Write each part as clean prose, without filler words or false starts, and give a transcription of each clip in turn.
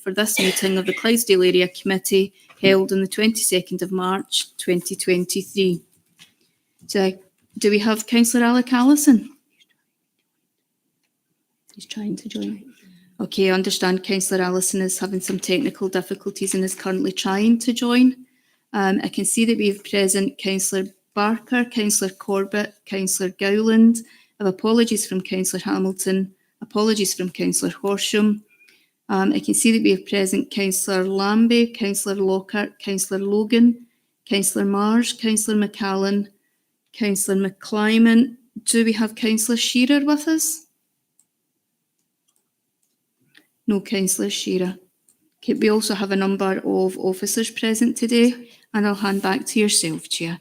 for this meeting of the Clydesdale Area Committee held on the 22nd of March 2023. Do we have Councillor Alec Allison? He's trying to join. Okay, I understand Councillor Allison is having some technical difficulties and is currently trying to join. I can see that we have present Councillor Barker, Councillor Corbett, Councillor Gowland. I have apologies from Councillor Hamilton, apologies from Councillor Horsham. I can see that we have present Councillor Lambie, Councillor Lockhart, Councillor Logan, Councillor Marsh, Councillor McCallan, Councillor McClyman. Do we have Councillor Shearer with us? No Councillor Shearer. Okay, we also have a number of officers present today, and I'll hand back to yourself, Chair.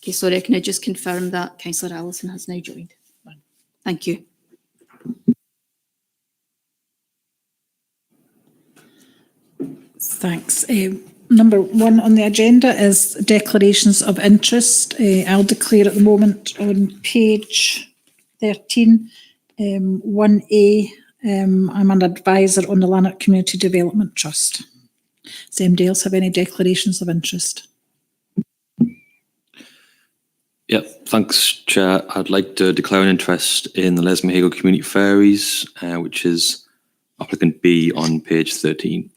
Okay, sorry, can I just confirm that Councillor Allison has now joined? Thank you. Thanks. Number one on the agenda is declarations of interest. I'll declare at the moment on page 13, 1A, I'm an advisor on the Lanark Community Development Trust. Does anybody else have any declarations of interest? Yep, thanks, Chair. I'd like to declare an interest in the Lesmahago Community Ferries, which is applicant B on page 13.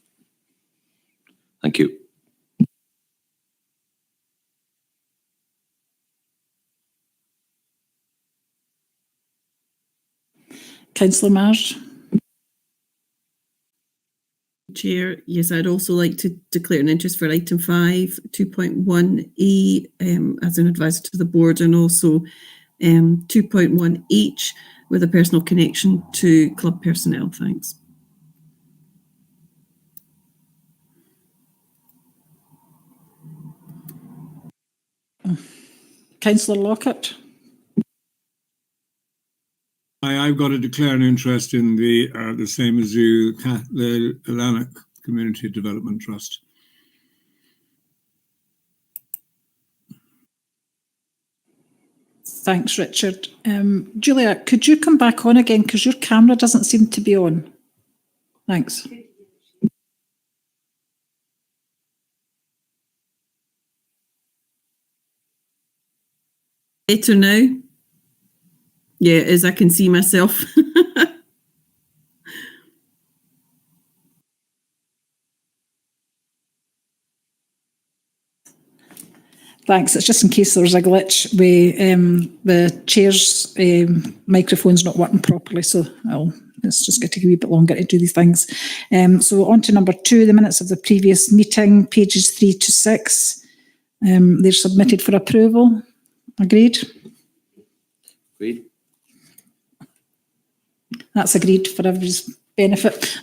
Thank you. Councillor Marsh. Chair, yes, I'd also like to declare an interest for item 5, 2.1E as an advisor to the board, and also 2.1H with a personal connection to club personnel. Thanks. Councillor Lockhart. I've got to declare an interest in the same as you, the Lanark Community Development Trust. Thanks, Richard. Julia, could you come back on again, because your camera doesn't seem to be on? Thanks. Better now? Yeah, as I can see myself. Thanks. It's just in case there was a glitch with the chair's microphone's not working properly, so it's just going to take a wee bit longer to do these things. So on to number 2, the minutes of the previous meeting, pages 3 to 6. They're submitted for approval. Agreed? Agreed. That's agreed for everybody's benefit.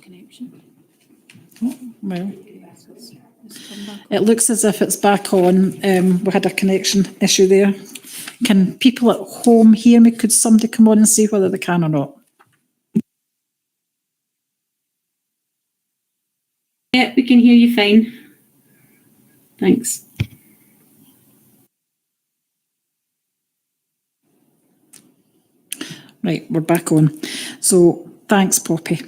Connection. Oh, well, it looks as if it's back on. We had a connection issue there. Can people at home hear me? Could somebody come on and see whether they can or not? Yeah, we can hear you fine. Thanks. Right, we're back on. So thanks, Poppy.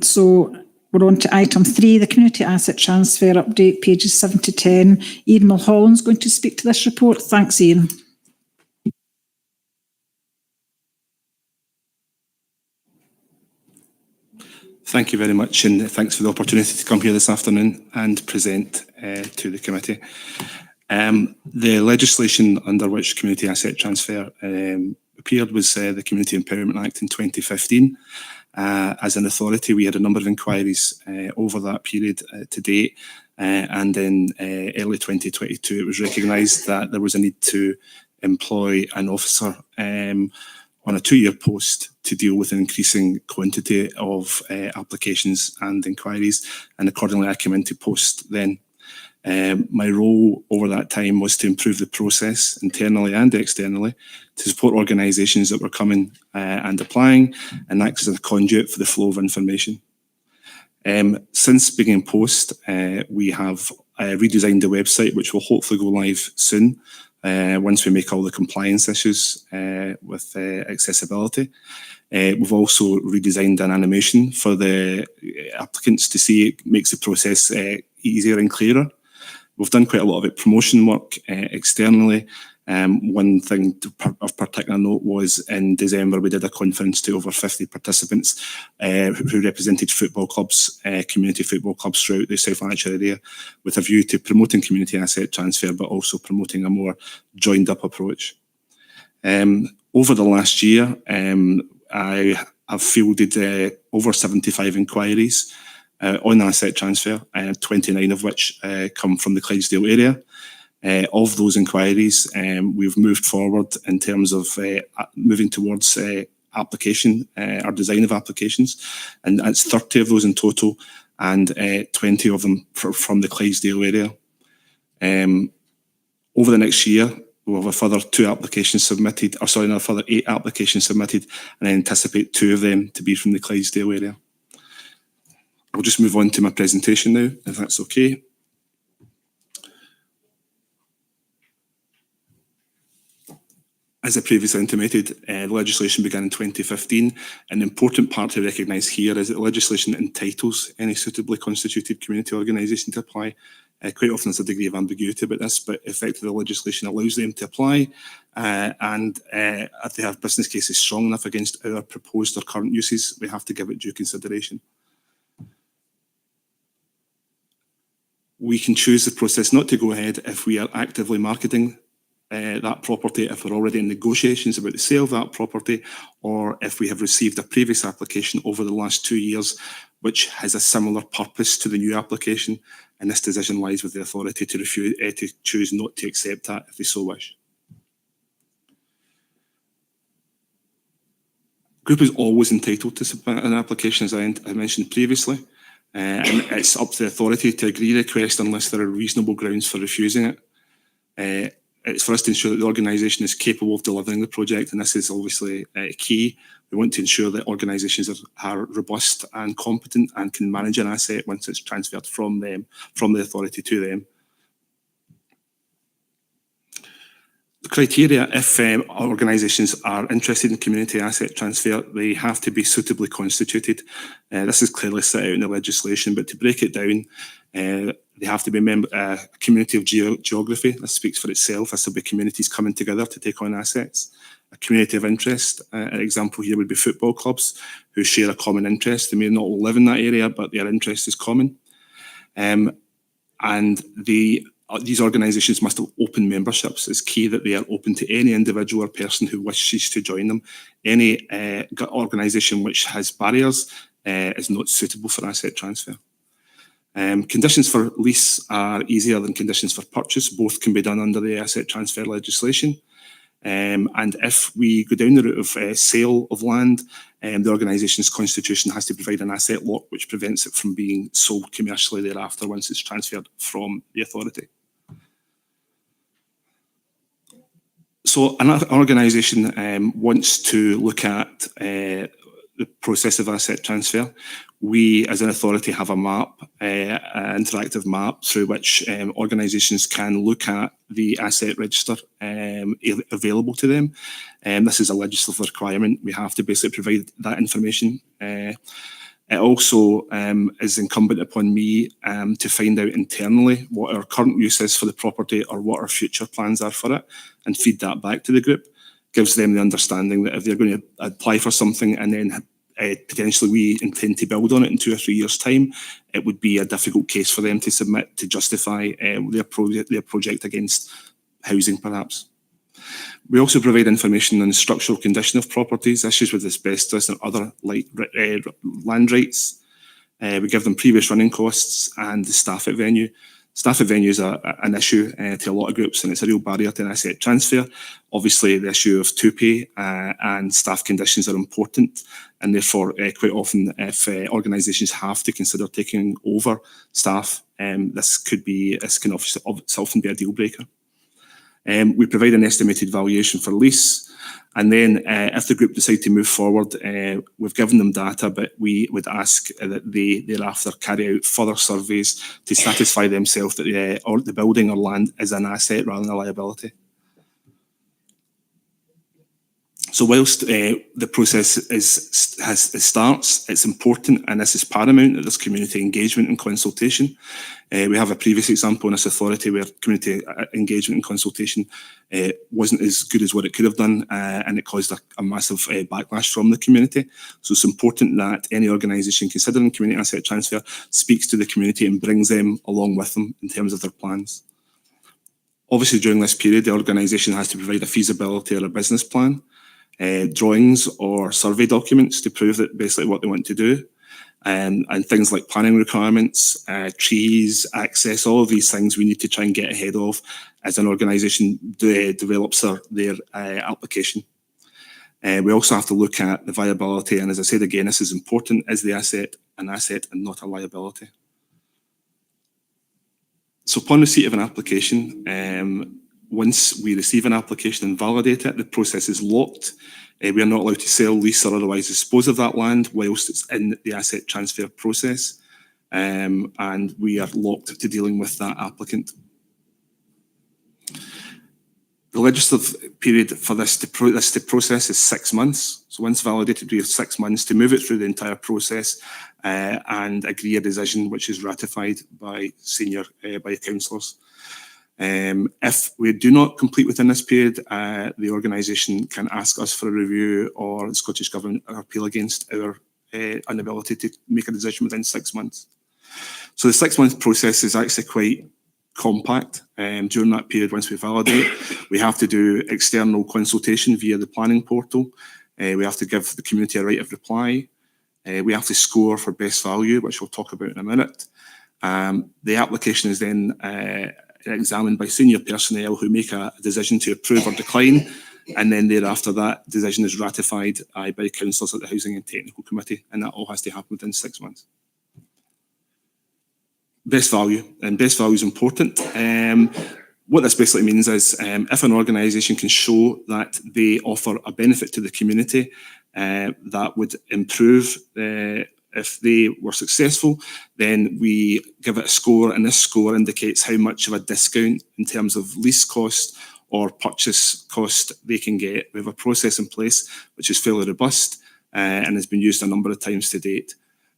So we're on to item 3, the community asset transfer update, pages 7 to 10. Ian Mulholland's going to speak to this report. Thanks, Ian. Thank you very much, and thanks for the opportunity to come here this afternoon and present to the committee. The legislation under which community asset transfer appeared was the Community Empowerment Act in 2015. As an authority, we had a number of inquiries over that period to date, and in early 2022 it was recognised that there was a need to employ an officer on a 2-year post to deal with an increasing quantity of applications and inquiries, and accordingly I came into post then. My role over that time was to improve the process internally and externally to support organisations that were coming and applying, and act as a conduit for the flow of information. Since being in post, we have redesigned the website, which will hopefully go live soon once we make all the compliance issues with accessibility. We've also redesigned an animation for the applicants to see. It makes the process easier and clearer. We've done quite a lot of it promotion work externally. One thing of particular note was in December, we did a conference to over 50 participants who represented football clubs, community football clubs throughout the South Lanarkshire area, with a view to promoting community asset transfer, but also promoting a more joined up approach. Over the last year, I have fielded over 75 inquiries on asset transfer, 29 of which come from the Clydesdale area. Of those inquiries, we've moved forward in terms of moving towards application, our design of applications, and that's 30 of those in total, and 20 of them from the Clydesdale area. Over the next year, we'll have a further 8 applications submitted, and I anticipate 2 of them to be from the Clydesdale area. I'll just move on to my presentation now, if that's okay. As I previously intimated, the legislation began in 2015. An important part to recognise here is that legislation entitles any suitably constituted community organisation to apply. Quite often there's a degree of ambiguity about this, but effectively the legislation allows them to apply, and if they have business cases strong enough against our proposed or current uses, we have to give it due consideration. We can choose the process not to go ahead if we are actively marketing that property, if we're already in negotiations about the sale of that property, or if we have received a previous application over the last 2 years which has a similar purpose to the new application, and this decision lies with the authority to refuse, to choose not to accept that if they so wish. Group is always entitled to submit an application, as I mentioned previously, and it's up to the authority to agree the request unless there are reasonable grounds for refusing it. It's for us to ensure that the organisation is capable of delivering the project, and this is obviously key. We want to ensure that organisations are robust and competent and can manage an asset once it's transferred from them, from the authority to them. The criteria, if organisations are interested in community asset transfer, they have to be suitably constituted. This is clearly set out in the legislation, but to break it down, they have to be a community of geography. This speaks for itself. This will be communities coming together to take on assets. A community of interest, an example here would be football clubs who share a common interest. They may not all live in that area, but their interest is common. And these organisations must have open memberships. It's key that they are open to any individual or person who wishes to join them. Any organisation which has barriers is not suitable for asset transfer. Conditions for lease are easier than conditions for purchase. Both can be done under the asset transfer legislation. And if we go down the route of sale of land, the organisation's constitution has to provide an asset lock which prevents it from being sold commercially thereafter once it's transferred from the authority. So an organisation wants to look at the process of asset transfer. We, as an authority, have a map, an interactive map through which organisations can look at the asset register available to them. This is a legislative requirement. We have to basically provide that information. It also is incumbent upon me to find out internally what our current use is for the property or what our future plans are for it, and feed that back to the group. Gives them the understanding that if they're going to apply for something and then potentially we intend to build on it in 2 or 3 years' time, it would be a difficult case for them to submit to justify their project against housing, perhaps. We also provide information on the structural condition of properties, issues with asbestos and other land rights. We give them previous running costs and the staff at venue. Staff at venues are an issue to a lot of groups, and it's a real barrier to an asset transfer. Obviously, the issue of two-pay and staff conditions are important, and therefore, quite often, if organisations have to consider taking over staff, this can often be a deal breaker. We provide an estimated valuation for lease, and then if the group decide to move forward, we've given them data, but we would ask that they thereafter carry out further surveys to satisfy themselves that the building or land is an asset rather than a liability. So whilst the process starts, it's important, and this is paramount, that there's community engagement and consultation. We have a previous example in this authority where community engagement and consultation wasn't as good as what it could have done, and it caused a massive backlash from the community. So it's important that any organisation considering community asset transfer speaks to the community and brings them along with them in terms of their plans. Obviously, during this period, the organisation has to provide a feasibility or a business plan, drawings or survey documents to prove that basically what they want to do, and things like planning requirements, trees, access, all of these things we need to try and get ahead of as an organisation develops their application. We also have to look at the viability, and as I said again, this is important, is the asset an asset and not a liability? So upon receipt of an application, once we receive an application and validate it, the process is locked. We are not allowed to sell, lease or otherwise dispose of that land whilst it's in the asset transfer process, and we are locked to dealing with that applicant. The legislative period for this to process is 6 months. So once validated, we have 6 months to move it through the entire process and agree a decision which is ratified by by councillors. If we do not complete within this period, the organisation can ask us for a review, or the Scottish Government appeal against our inability to make a decision within 6 months. So the 6 month process is actually quite compact. During that period, once we validate, we have to do external consultation via the planning portal. We have to give the community a right of reply. We have to score for best value, which we'll talk about in a minute. The application is then examined by senior personnel who make a decision to approve or decline, and then thereafter that decision is ratified by councillors at the Housing and Technical Committee, and that all has to happen within 6 months. Best value, and best value is important. What this basically means is if an organisation can show that they offer a benefit to the community that would improve if they were successful, then we give it a score, and this score indicates how much of a discount in terms of lease cost or purchase cost they can get. We have a process in place which is fairly robust and has been used a number of times to date.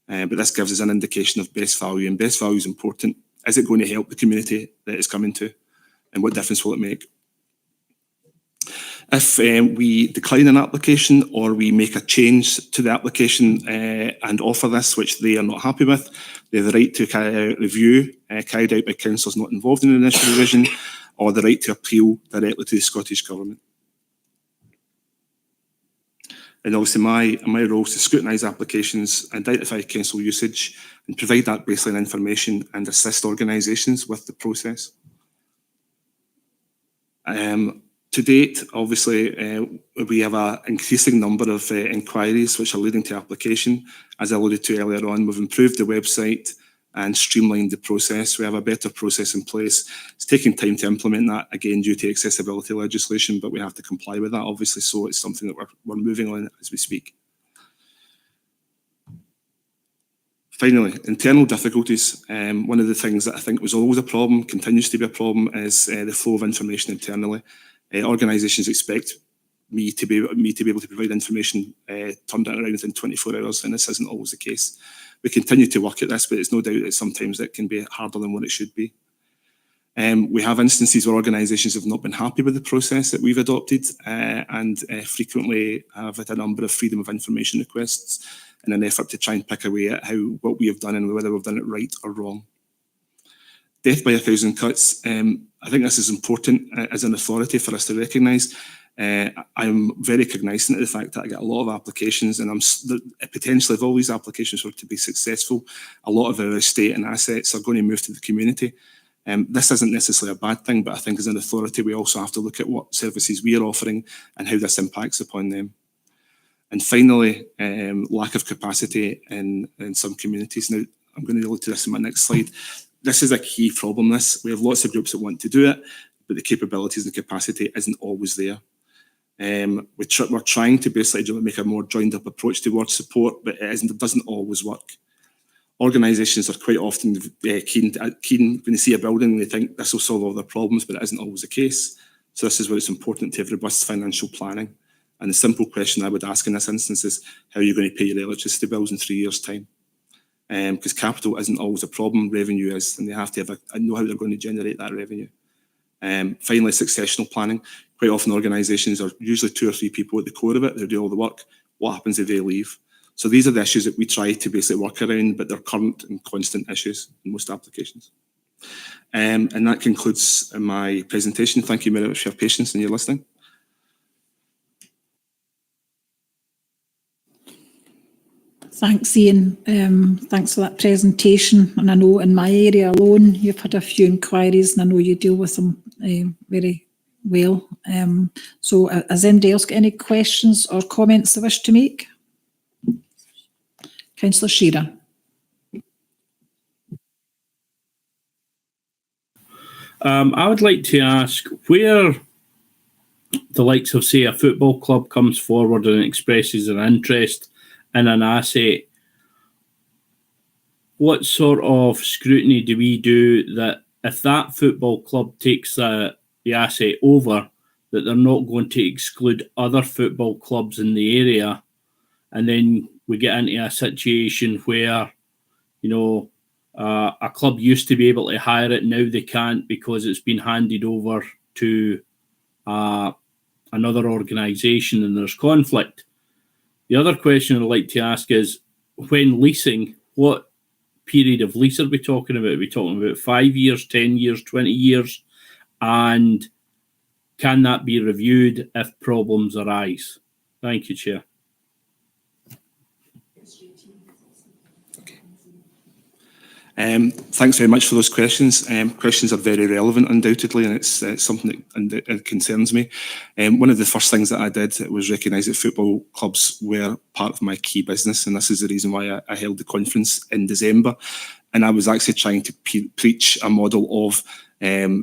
But this gives us an indication of best value, and best value is important. Is it going to help the community that it's coming to, and what difference will it make? If we decline an application or we make a change to the application and offer this, which they are not happy with, they have the right to carry out a review carried out by councillors not involved in the initial revision, or the right to appeal directly to the Scottish Government. And obviously my role is to scrutinise applications, identify council usage, and provide that baseline information and assist organisations with the process. To date, obviously, we have an increasing number of inquiries which are leading to application. As I alluded to earlier on, we've improved the website and streamlined the process. We have a better process in place. It's taking time to implement that, again, due to accessibility legislation, but we have to comply with that, obviously, so it's something that we're moving on as we speak. Finally, internal difficulties. One of the things that I think was always a problem, continues to be a problem, is the flow of information internally. Organisations expect me to be able to provide information turned around within 24 hours, and this isn't always the case. We continue to work at this, but it's no doubt that sometimes it can be harder than what it should be. We have instances where organisations have not been happy with the process that we've adopted, and frequently have had a number of freedom of information requests in an effort to try and pick away at what we have done and whether we've done it right or wrong. Death by 1,000 cuts. I think this is important as an authority for us to recognise. I'm very cognisant of the fact that I get a lot of applications, and potentially if all these applications were to be successful, a lot of our estate and assets are going to move to the community. This isn't necessarily a bad thing, but I think as an authority, we also have to look at what services we are offering and how this impacts upon them. And finally, lack of capacity in some communities. Now, I'm going to allude to this in my next slide. This is a key problem. We have lots of groups that want to do it, but the capabilities and capacity isn't always there. We're trying to basically make a more joined up approach towards support, but it doesn't always work. Organisations are quite often keen when they see a building and they think this will solve all their problems, but it isn't always the case. So this is where it's important to have robust financial planning. And the simple question I would ask in this instance is, how are you going to pay your electricity bills in 3 years' time? Because capital isn't always a problem, revenue is, and they have to know how they're going to generate that revenue. Finally, successional planning. Quite often organisations are usually 2 or 3 people at the core of it. They do all the work. What happens if they leave? So these are the issues that we try to basically work around, but they're current and constant issues in most applications. And that concludes my presentation. Thank you very much for your patience and your listening. Thanks, Ian. Thanks for that presentation. And I know in my area alone, you've had a few inquiries, and I know you deal with them very well. So has anybody else got any questions or comments they wish to make? Councillor Shearer. I would like to ask where the likes of, say, a football club comes forward and expresses an interest in an asset, what sort of scrutiny do we do that if that football club takes the asset over, that they're not going to exclude other football clubs in the area, and then we get into a situation where, you know, a club used to be able to hire it, now they can't because it's been handed over to another organisation and there's conflict. The other question I'd like to ask is, when leasing, what period of lease are we talking about? Are we talking about 5 years, 10 years, 20 years? And can that be reviewed if problems arise? Thank you, Chair. Thanks very much for those questions. Questions are very relevant, undoubtedly, and it's something that concerns me. One of the first things that I did was recognise that football clubs were part of my key business, and this is the reason why I held the conference in December. And I was actually trying to preach a model of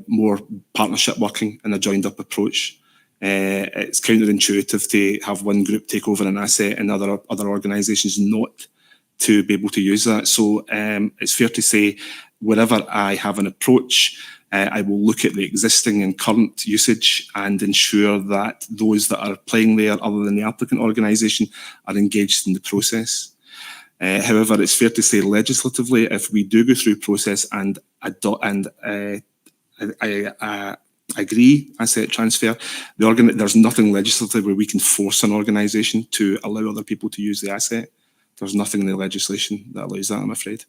more partnership working and a joined-up approach. It's counterintuitive to have one group take over an asset and other organisations not to be able to use that. So it's fair to say, wherever I have an approach, I will look at the existing and current usage and ensure that those that are playing there, other than the applicant organisation, are engaged in the process. However, it's fair to say legislatively, if we do go through process and I agree asset transfer, there's nothing legislative where we can force an organisation to allow other people to use the asset. There's nothing in the legislation that allows that, I'm afraid.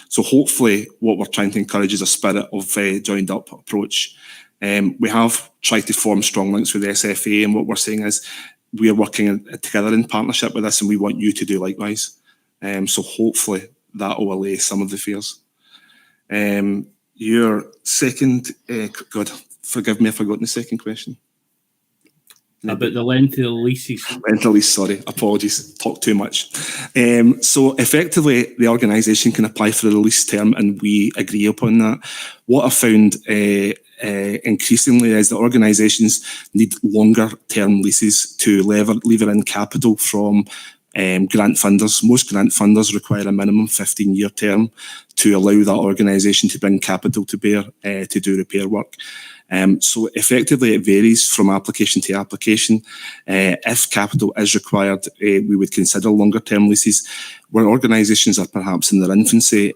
So hopefully what we're trying to encourage is a spirit of a joined up approach. We have tried to form strong links with the SFA, and what we're saying is we are working together in partnership with this, and we want you to do likewise. So hopefully that will allay some of the fears. Your second, God, forgive me if I got the second question. About the length of the leases. Length of lease, sorry, apologies, talk too much. So effectively, the organisation can apply for a lease term, and we agree upon that. What I've found increasingly is that organisations need longer term leases to lever in capital from grant funders. Most grant funders require a minimum 15-year term to allow that organisation to bring capital to bear to do repair work. So effectively it varies from application to application. If capital is required, we would consider longer term leases. Where organisations are perhaps in their infancy,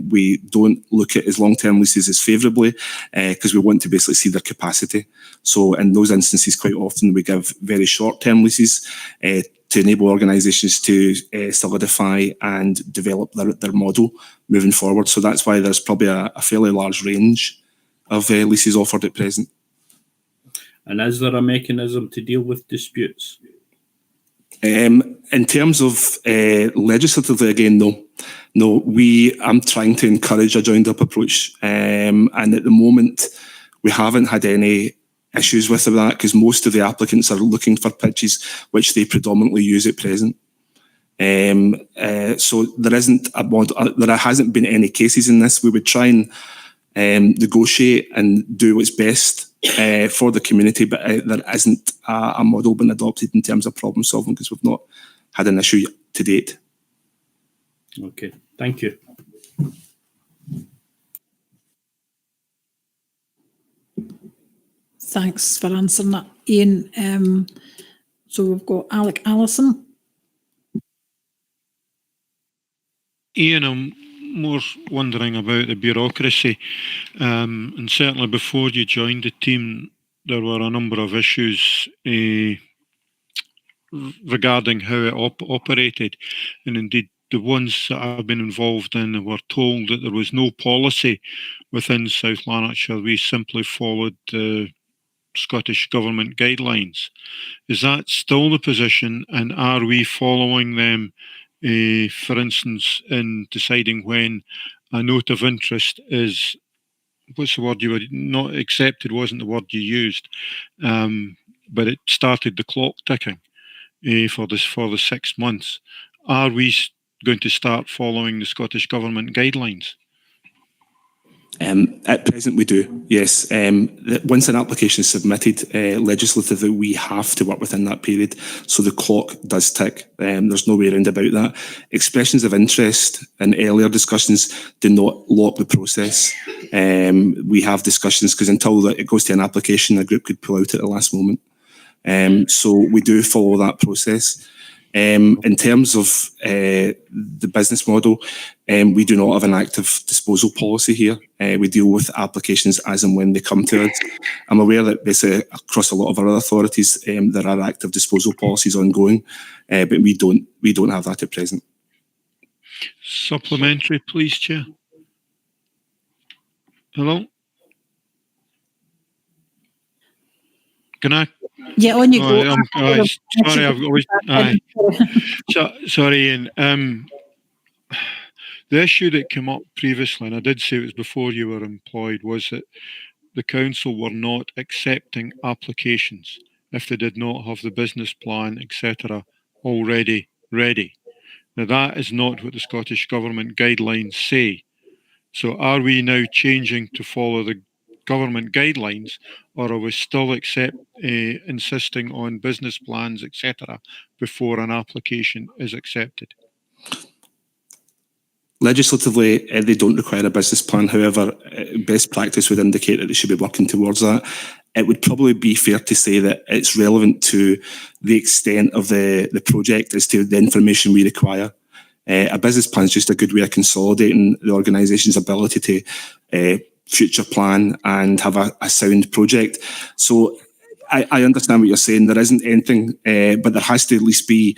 we don't look at as long-term leases as favourably because we want to basically see their capacity. So in those instances, quite often we give very short-term leases to enable organisations to solidify and develop their model moving forward. So that's why there's probably a fairly large range of leases offered at present. And is there a mechanism to deal with disputes? In terms of legislatively, again, no. I'm trying to encourage a joined-up approach, and at the moment, we haven't had any issues with that because most of the applicants are looking for pitches which they predominantly use at present. So there hasn't been any cases in this. We would try and negotiate and do what's best for the community, but there isn't a model been adopted in terms of problem solving because we've not had an issue to date. Okay, thank you. Thanks for answering that, Ian. So we've got Alec Allison. Ian, I'm more wondering about the bureaucracy. And certainly before you joined the team, there were a number of issues regarding how it operated. And indeed, the ones that I've been involved in were told that there was no policy within South Lanarkshire. We simply followed the Scottish Government guidelines. Is that still the position, and are we following them, for instance, in deciding when a note of interest is, what's the word you were, not accepted wasn't the word you used, but it started the clock ticking for the 6 months. Are we going to start following the Scottish Government guidelines? At present, we do, yes. Once an application is submitted legislatively, we have to work within that period. So the clock does tick. There's no way around about that. Expressions of interest and earlier discussions do not lock the process. We have discussions because until it goes to an application, a group could pull out at the last moment. So we do follow that process. In terms of the business model, we do not have an active disposal policy here. We deal with applications as and when they come to us. I'm aware that basically across a lot of our other authorities, there are active disposal policies ongoing, but we don't have that at present. Supplementary, please, Chair. Hello? Can I? Yeah, on you go. Sorry, I've always. Sorry, Ian. The issue that came up previously, and I did say it was before you were employed, was that the council were not accepting applications if they did not have the business plan, etc., already ready. Now, that is not what the Scottish Government guidelines say. So are we now changing to follow the government guidelines, or are we still insisting on business plans, etc., before an application is accepted? Legislatively, they don't require a business plan. However, best practice would indicate that they should be working towards that. It would probably be fair to say that it's relevant to the extent of the project as to the information we require. A business plan is just a good way of consolidating the organisation's ability to future plan and have a sound project. So I understand what you're saying. There isn't anything, but there has to at least be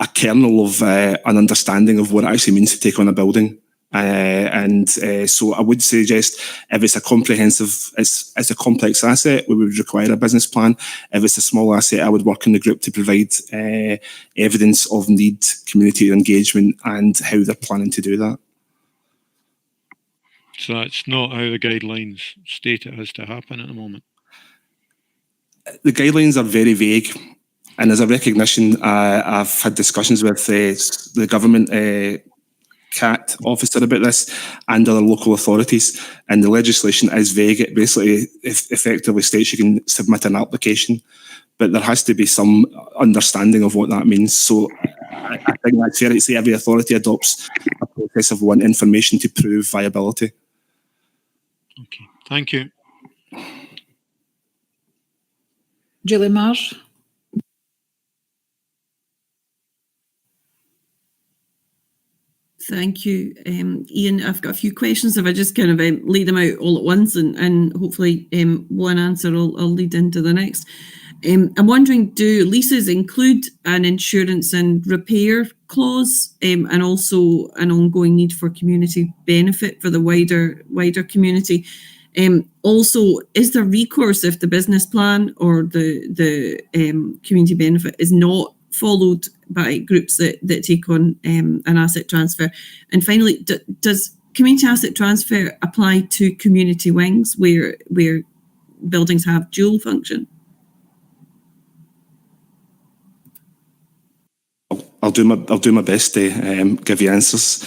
a kernel of an understanding of what it actually means to take on a building. So I would suggest if it's a comprehensive, it's a complex asset, we would require a business plan. If it's a small asset, I would work in the group to provide evidence of need, community engagement, and how they're planning to do that. So that's not how the guidelines state it has to happen at the moment. The guidelines are very vague. And as a recognition, I've had discussions with the government CAT officer about this and other local authorities, and the legislation is vague. It basically effectively states you can submit an application, but there has to be some understanding of what that means. So I think that's fair to say every authority adopts a process of wanting information to prove viability. Okay, thank you. Julie Marsh. Thank you, Ian. I've got a few questions. If I just kind of lay them out all at once, and hopefully one answer will lead into the next. I'm wondering, do leases include an insurance and repair clause, and also an ongoing need for community benefit for the wider community? Also, is there recourse if the business plan or the community benefit is not followed by groups that take on an asset transfer? And finally, does community asset transfer apply to community wings where buildings have dual function? I'll do my best to give you answers.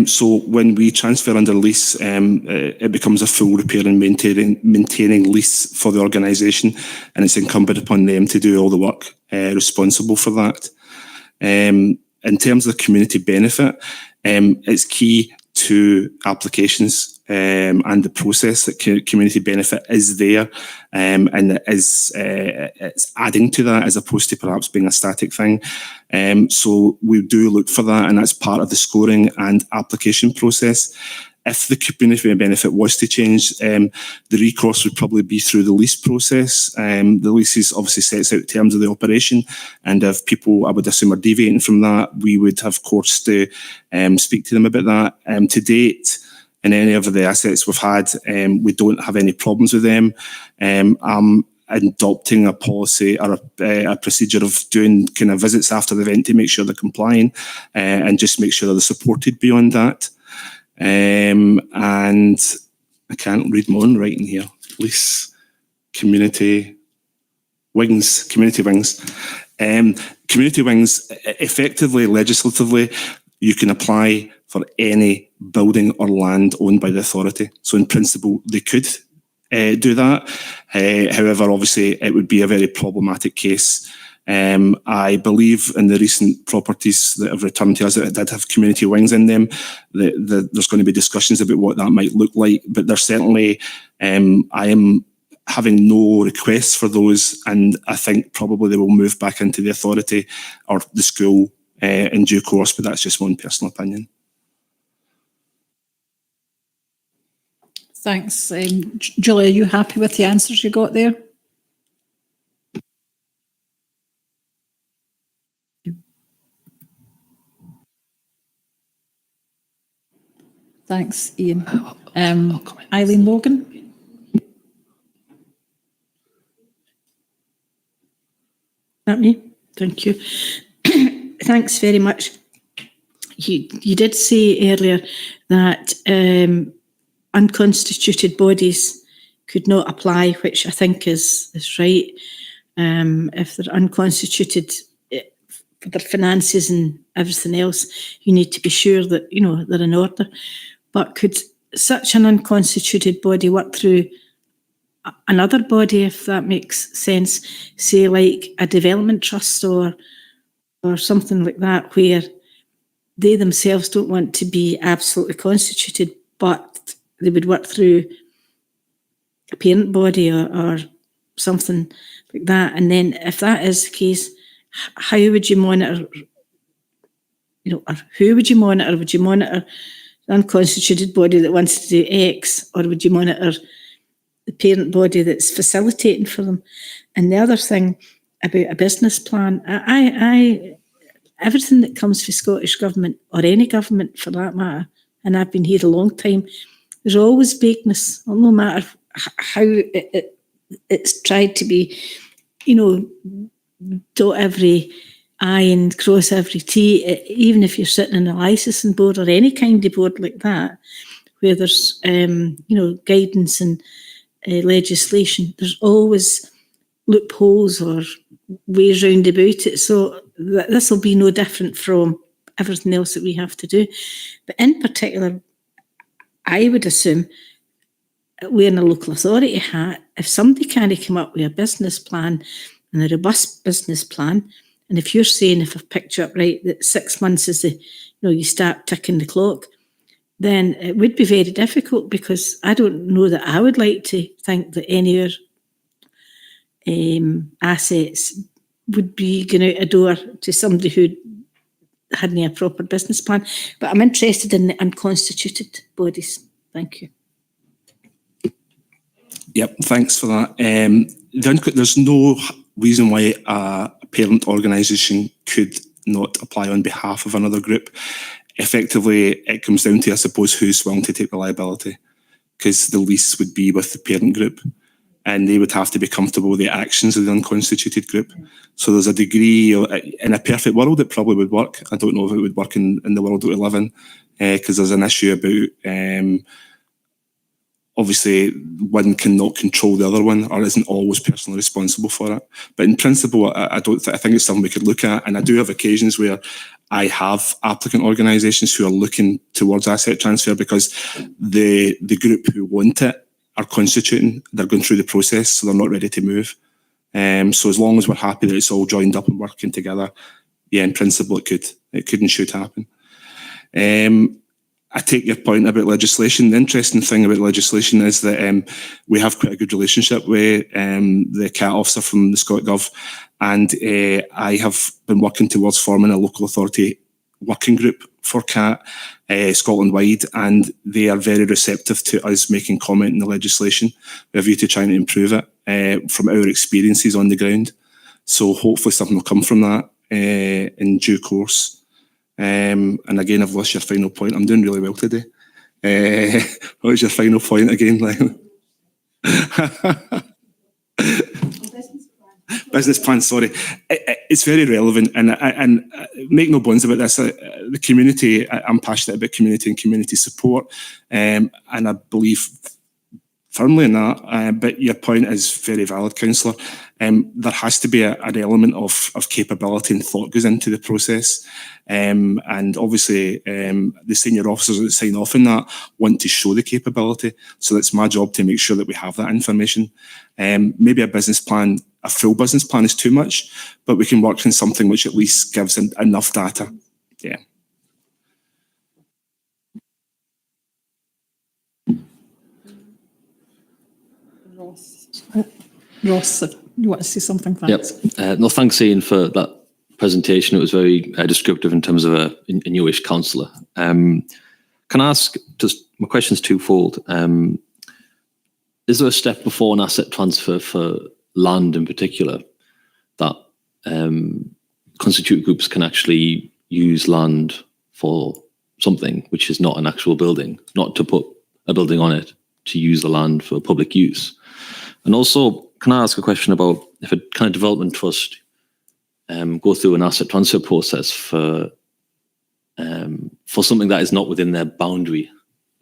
So when we transfer under lease, it becomes a full repair and maintaining lease for the organisation, and it's incumbent upon them to do all the work responsible for that. In terms of community benefit, it's key to applications and the process that community benefit is there, and it is it's adding to that as opposed to perhaps being a static thing. So we do look for that, and that's part of the scoring and application process. If the community benefit was to change, the recourse would probably be through the lease process. The leases obviously sets out terms of the operation, and if people, I would assume, are deviating from that, we would have course to speak to them about that. To date, in any of the assets we've had, we don't have any problems with them. I'm adopting a policy or a procedure of doing kind of visits after the event to make sure they're complying and just make sure that they're supported beyond that. And I can't read my own writing here. Lease, community wings. Community wings, effectively, legislatively, you can apply for any building or land owned by the authority. So in principle, they could do that. However, obviously, it would be a very problematic case. I believe in the recent properties that have returned to us that did have community wings in them, there's going to be discussions about what that might look like, but there's certainly, I am having no requests for those, and I think probably they will move back into the authority or the school in due course, but that's just one personal opinion. Thanks. Julie, are you happy with the answers you got there? Thanks, Ian. Eileen Logan. That me? Thank you. Thanks very much. You did say earlier that unconstituted bodies could not apply, which I think is right. If they're unconstituted for their finances and everything else, you need to be sure that, you know, they're in order. But could such an unconstituted body work through another body, if that makes sense, say like a development trust or something like that, where they themselves don't want to be absolutely constituted, but they would work through a parent body or something like that? And then if that is the case, how would you monitor, you know, or who would you monitor? Would you monitor the unconstituted body that wants to do X, or would you monitor the parent body that's facilitating for them? And the other thing about a business plan, I everything that comes from Scottish Government, or any government for that matter, and I've been here a long time, there's always vagueness, no matter how it's tried to be, you know, dot every I and cross every T, even if you're sitting in a licensing board or any kind of board like that, where there's, you know, guidance and legislation, there's always loopholes or ways round about it. So this will be no different from everything else that we have to do. But in particular, I would assume, wearing a local authority hat, if somebody can come up with a business plan and a robust business plan, and if you're saying, if I've picked you up right, that 6 months is the, you know, you start ticking the clock, then it would be very difficult, because I don't know that I would like to think that any of our assets would be going out a door to somebody who hadn't a proper business plan. But I'm interested in the unconstituted bodies. Thank you. Yep, thanks for that. There's no reason why a parent organisation could not apply on behalf of another group. Effectively, it comes down to, I suppose, who's willing to take the liability, because the lease would be with the parent group. and they would have to be comfortable with the actions of the unconstituted group. So there's a degree in a perfect world, it probably would work. I don't know if it would work in the world that we live in, because there's an issue about obviously one cannot control the other one, or isn't always personally responsible for it. But in principle, I think it's something we could look at. And I do have occasions where I have applicant organisations who are looking towards asset transfer because the group who want it are constituting, they're going through the process, so they're not ready to move. So as long as we're happy that it's all joined up and working together, yeah, in principle, it could and should happen. I take your point about legislation. The interesting thing about legislation is that we have quite a good relationship with the CAT officer from the Scot Gov, and I have been working towards forming a local authority working group for CAT Scotland-wide, and they are very receptive to us making comment on the legislation with a view to trying to improve it from our experiences on the ground. So hopefully something will come from that in due course. And again, I've lost your final point. I'm doing really well today. What was your final point again, Lyle? Business plan, sorry. It's very relevant, and make no bones about this. The community, I'm passionate about community and community support, and I believe firmly in that. But your point is very valid, Councillor. There has to be an element of capability and thought goes into the process. And obviously, the senior officers that sign off on that want to show the capability. So it's my job to make sure that we have that information. Maybe a business plan, a full business plan is too much, but we can work on something which at least gives enough data. Yeah. Ross, if you want to say something? Thanks. Yep. No, thanks, Ian, for that presentation. It was very descriptive in terms of a newish councillor. Can I ask, just my question's twofold. Is there a step before an asset transfer for land in particular that constituent groups can actually use land for something which is not an actual building, not to put a building on it, to use the land for public use? And also, can I ask a question about if a kind of development trust go through an asset transfer process for something that is not within their boundary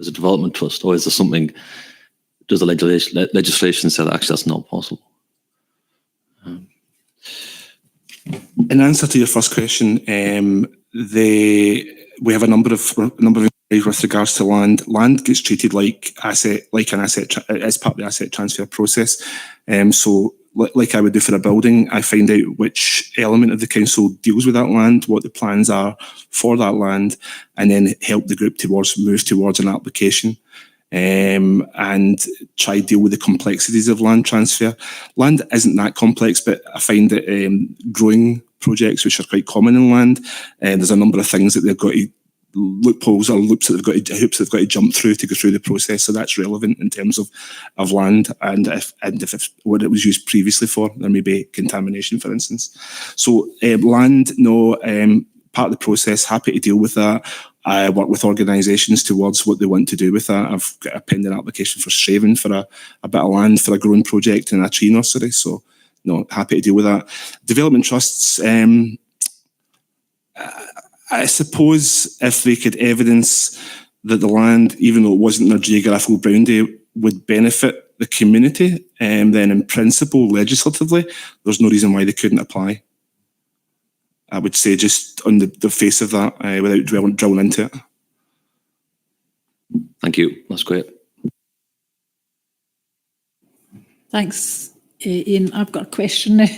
as a development trust, or is there something, does the legislation say that actually that's not possible? In answer to your first question, we have a number of inquiries with regards to land. Land gets treated like an asset as part of the asset transfer process. So, like I would do for a building, I find out which element of the council deals with that land, what the plans are for that land, and then help the group move towards an application. And try to deal with the complexities of land transfer. Land isn't that complex, but I find that growing projects, which are quite common in land, there's a number of things that they've got to, loopholes or hoops they've got to jump through to go through the process. So that's relevant in terms of land, and if it's what it was used previously for, there may be contamination, for instance. So land, no, part of the process, happy to deal with that. I work with organisations towards what they want to do with that. I've got a pending application for Straven for a bit of land for a growing project in a tree nursery. So, no, happy to deal with that. Development trusts, I suppose if they could evidence that the land, even though it wasn't their geographical boundary, would benefit the community, then in principle, legislatively, there's no reason why they couldn't apply. I would say just on the face of that, without drilling into it. Thank you. That's great. Thanks, Ian. I've got a question now.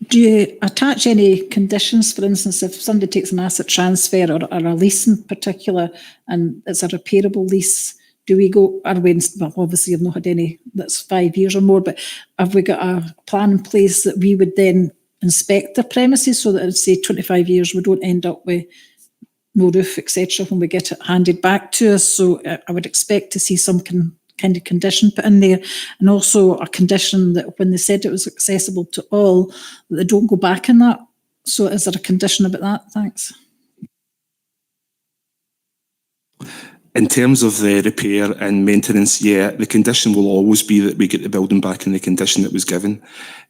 Do you attach any conditions, for instance, if somebody takes an asset transfer or a lease in particular, and it's a repairable lease, do we go, well, obviously you've not had any that's 5 years or more, but have we got a plan in place that we would then inspect the premises so that in, say, 25 years we don't end up with no roof, etc., when we get it handed back to us? So I would expect to see some kind of condition put in there, and also a condition that when they said it was accessible to all, that they don't go back in that. So is there a condition about that? Thanks. In terms of the repair and maintenance, yeah, the condition will always be that we get the building back in the condition that was given.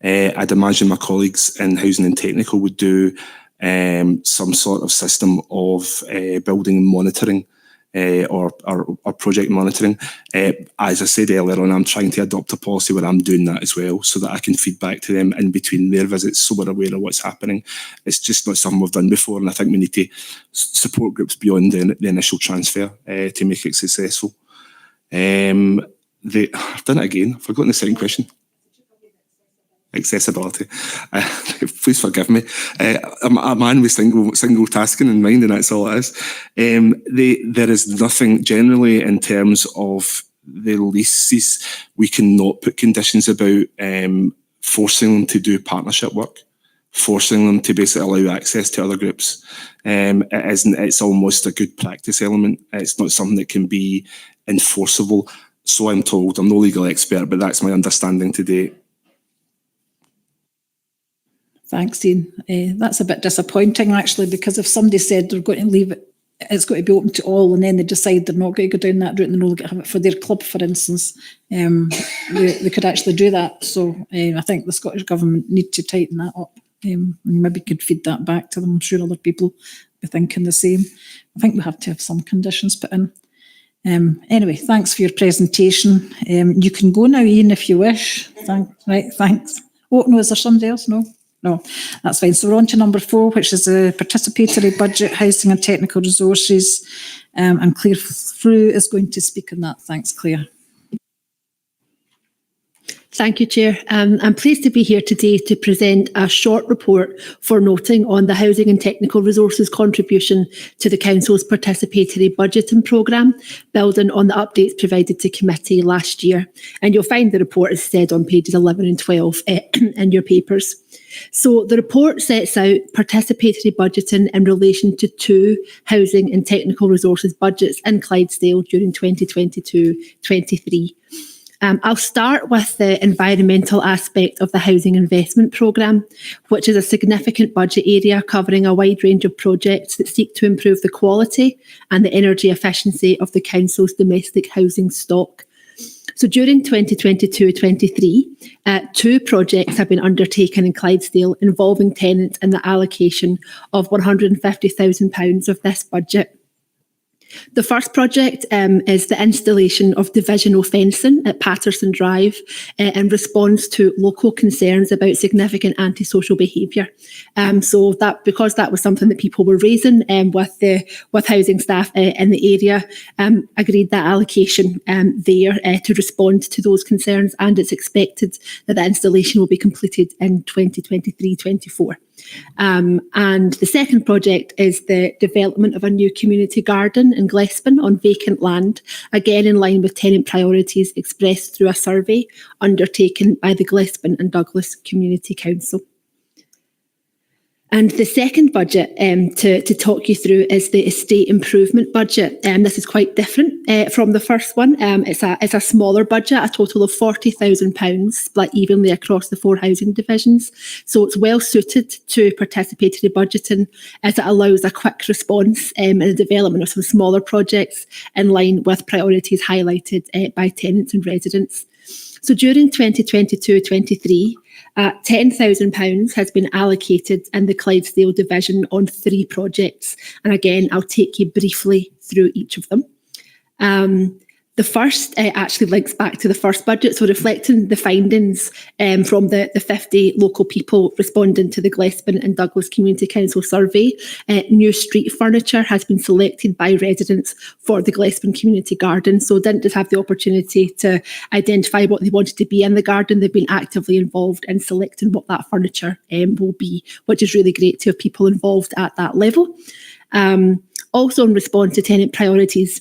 I'd imagine my colleagues in Housing and Technical would do some sort of system of building monitoring or project monitoring. As I said earlier on, I'm trying to adopt a policy where I'm doing that as well, so that I can feed back to them in between their visits, so we're aware of what's happening. It's just not something we've done before, and I think we need to support groups beyond the initial transfer to make it successful. I've done it again. I've forgotten the second question. Accessibility. Please forgive me. I'm a man with single tasking in mind, and that's all it is. There is nothing generally in terms of the leases. We cannot put conditions about forcing them to do partnership work, forcing them to basically allow access to other groups. It's almost a good practice element. It's not something that can be enforceable. So I'm told. I'm no legal expert, but that's my understanding today. Thanks, Ian. That's a bit disappointing, actually, because if somebody said they're going to leave it, it's going to be open to all, and then they decide they're not going to go down that route and they're going to have it for their club, for instance, they could actually do that. So I think the Scottish Government need to tighten that up, and maybe could feed that back to them. I'm sure other people be thinking the same. I think we have to have some conditions put in. Anyway, thanks for your presentation. You can go now, Ian, if you wish. Thanks. Oh, no, is there somebody else? No, that's fine. So we're on to number 4, which is the participatory budget, housing and technical resources. And Claire Frew is going to speak on that. Thanks, Claire. Thank you, Chair. I'm pleased to be here today to present a short report for noting on the Housing and Technical Resources contribution to the Council's participatory budgeting programme, building on the updates provided to committee last year. And you'll find the report, as said, on pages 11 and 12 in your papers. So the report sets out participatory budgeting in relation to 2 housing and technical resources budgets in Clydesdale during 2022-23. I'll start with the environmental aspect of the Housing Investment Programme, which is a significant budget area covering a wide range of projects that seek to improve the quality and the energy efficiency of the Council's domestic housing stock. So during 2022-23, 2 projects have been undertaken in Clydesdale involving tenants in the allocation of £150,000 of this budget. The first project is the installation of divisional fencing at Patterson Drive in response to local concerns about significant antisocial behaviour. So that, because that was something that people were raising with housing staff in the area, agreed that allocation there to respond to those concerns, and it's expected that the installation will be completed in 2023-24. And the second project is the development of a new community garden in Glespin on vacant land, again in line with tenant priorities expressed through a survey undertaken by the Glespin and Douglas Community Council. And the second budget to talk you through is the estate improvement budget. This is quite different from the first one. It's a smaller budget, a total of £40,000 split evenly across the 4 housing divisions. So it's well suited to participatory budgeting, as it allows a quick response in the development of some smaller projects in line with priorities highlighted by tenants and residents. So during 2022-23, £10,000 has been allocated in the Clydesdale division on 3 projects. And again, I'll take you briefly through each of them. The first actually links back to the first budget, so reflecting the findings from the 50 local people responding to the Glespin and Douglas Community Council survey. New street furniture has been selected by residents for the Glespin Community Garden, so didn't just have the opportunity to identify what they wanted to be in the garden, they've been actively involved in selecting what that furniture will be, which is really great to have people involved at that level. Also in response to tenant priorities,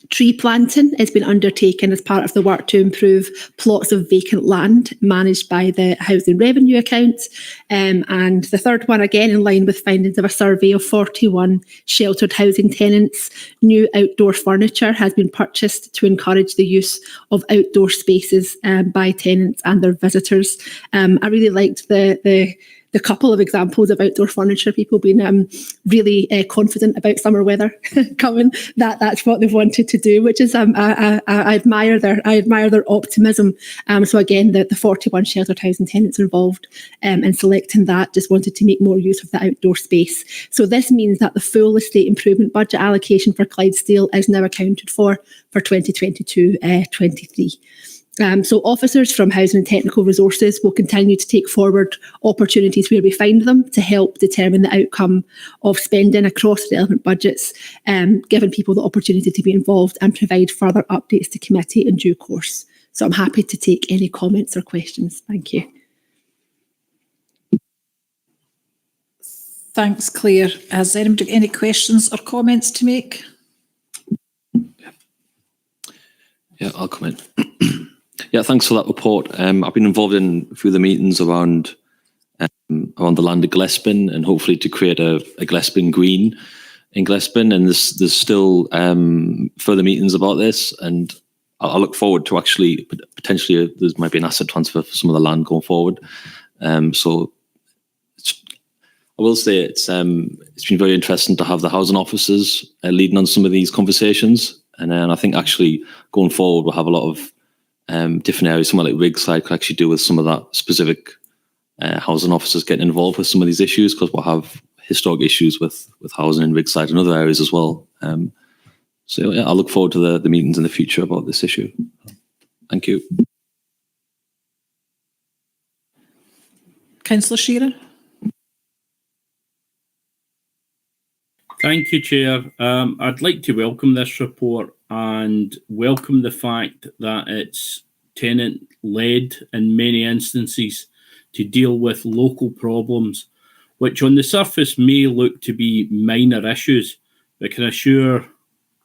tree planting has been undertaken as part of the work to improve plots of vacant land managed by the Housing Revenue Account. And the third one, again, in line with findings of a survey of 41 sheltered housing tenants, new outdoor furniture has been purchased to encourage the use of outdoor spaces by tenants and their visitors. I really liked the the couple of examples of outdoor furniture, people being really confident about summer weather coming. That's what they've wanted to do, which is I admire their optimism. So again, the 41 sheltered housing tenants involved in selecting that just wanted to make more use of the outdoor space. So this means that the full estate improvement budget allocation for Clydesdale is now accounted for 2022-23. So officers from Housing and Technical Resources will continue to take forward opportunities where we find them to help determine the outcome of spending across relevant budgets, giving people the opportunity to be involved and provide further updates to committee in due course. So I'm happy to take any comments or questions. Thank you. Thanks, Claire. Has anybody got any questions or comments to make? Yeah, I'll come in. Yeah, thanks for that report. I've been involved in a few of the meetings around the land at Glespin, and hopefully to create a Glespin Green in Glespin. And there's still further meetings about this, and I look forward to actually potentially there might be an asset transfer for some of the land going forward. So I will say it's been very interesting to have the housing officers leading on some of these conversations, and then I think actually going forward we'll have a lot of different areas. Somewhere like Rigside could actually do with some of that specific housing officers getting involved with some of these issues, because we'll have historic issues with housing in Rigside and other areas as well. So yeah, I look forward to the meetings in the future about this issue. Thank you. Councillor Shearer. Thank you, Chair. I'd like to welcome this report and welcome the fact that it's tenant-led in many instances to deal with local problems, which on the surface may look to be minor issues, but can assure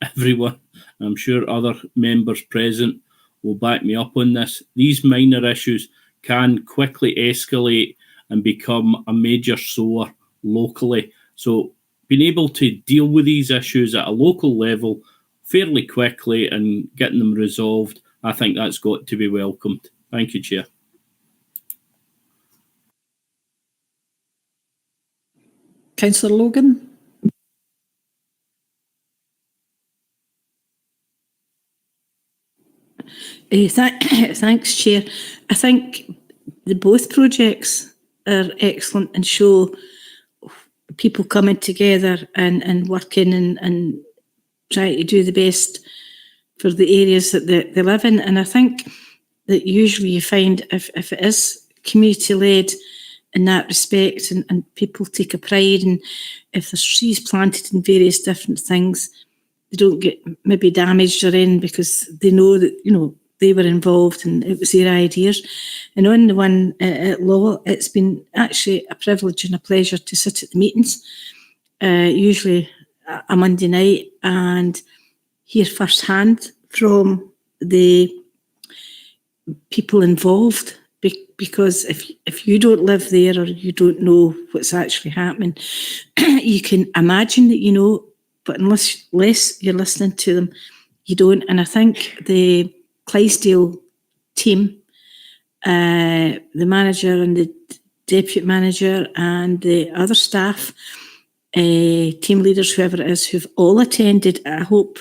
everyone, I'm sure other members present will back me up on this, these minor issues can quickly escalate and become a major sore locally. So being able to deal with these issues at a local level fairly quickly and getting them resolved, I think that's got to be welcomed. Thank you, Chair. Councillor Logan. Thanks, Chair. I think both projects are excellent and show people coming together and working and trying to do the best for the areas that they live in. And I think that usually you find if it is community-led in that respect and people take a pride, and if there's trees planted in various different things, they don't get maybe damaged or in because they know that, you know, they were involved and it was their ideas. And on the one at Law, it's been actually a privilege and a pleasure to sit at the meetings, usually a Monday night, and hear firsthand from the people involved. Because if you don't live there or you don't know what's actually happening, you can imagine that you know, but unless you're listening to them, you don't. And I think the Clydesdale team, the manager and the deputy manager and the other staff, team leaders, whoever it is, who've all attended, I hope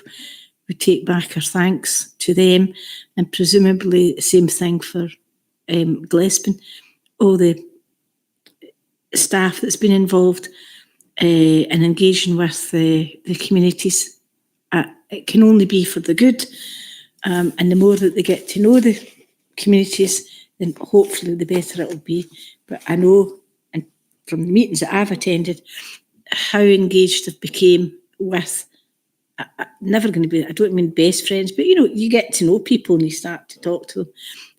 we take back our thanks to them, and presumably the same thing for Glespin, all the staff that's been involved in engaging with the communities. It can only be for the good, and the more that they get to know the communities, then hopefully the better it will be. But I know, and from the meetings that I've attended, how engaged they've became with, never going to be, I don't mean best friends, but you know, you get to know people and you start to talk to them.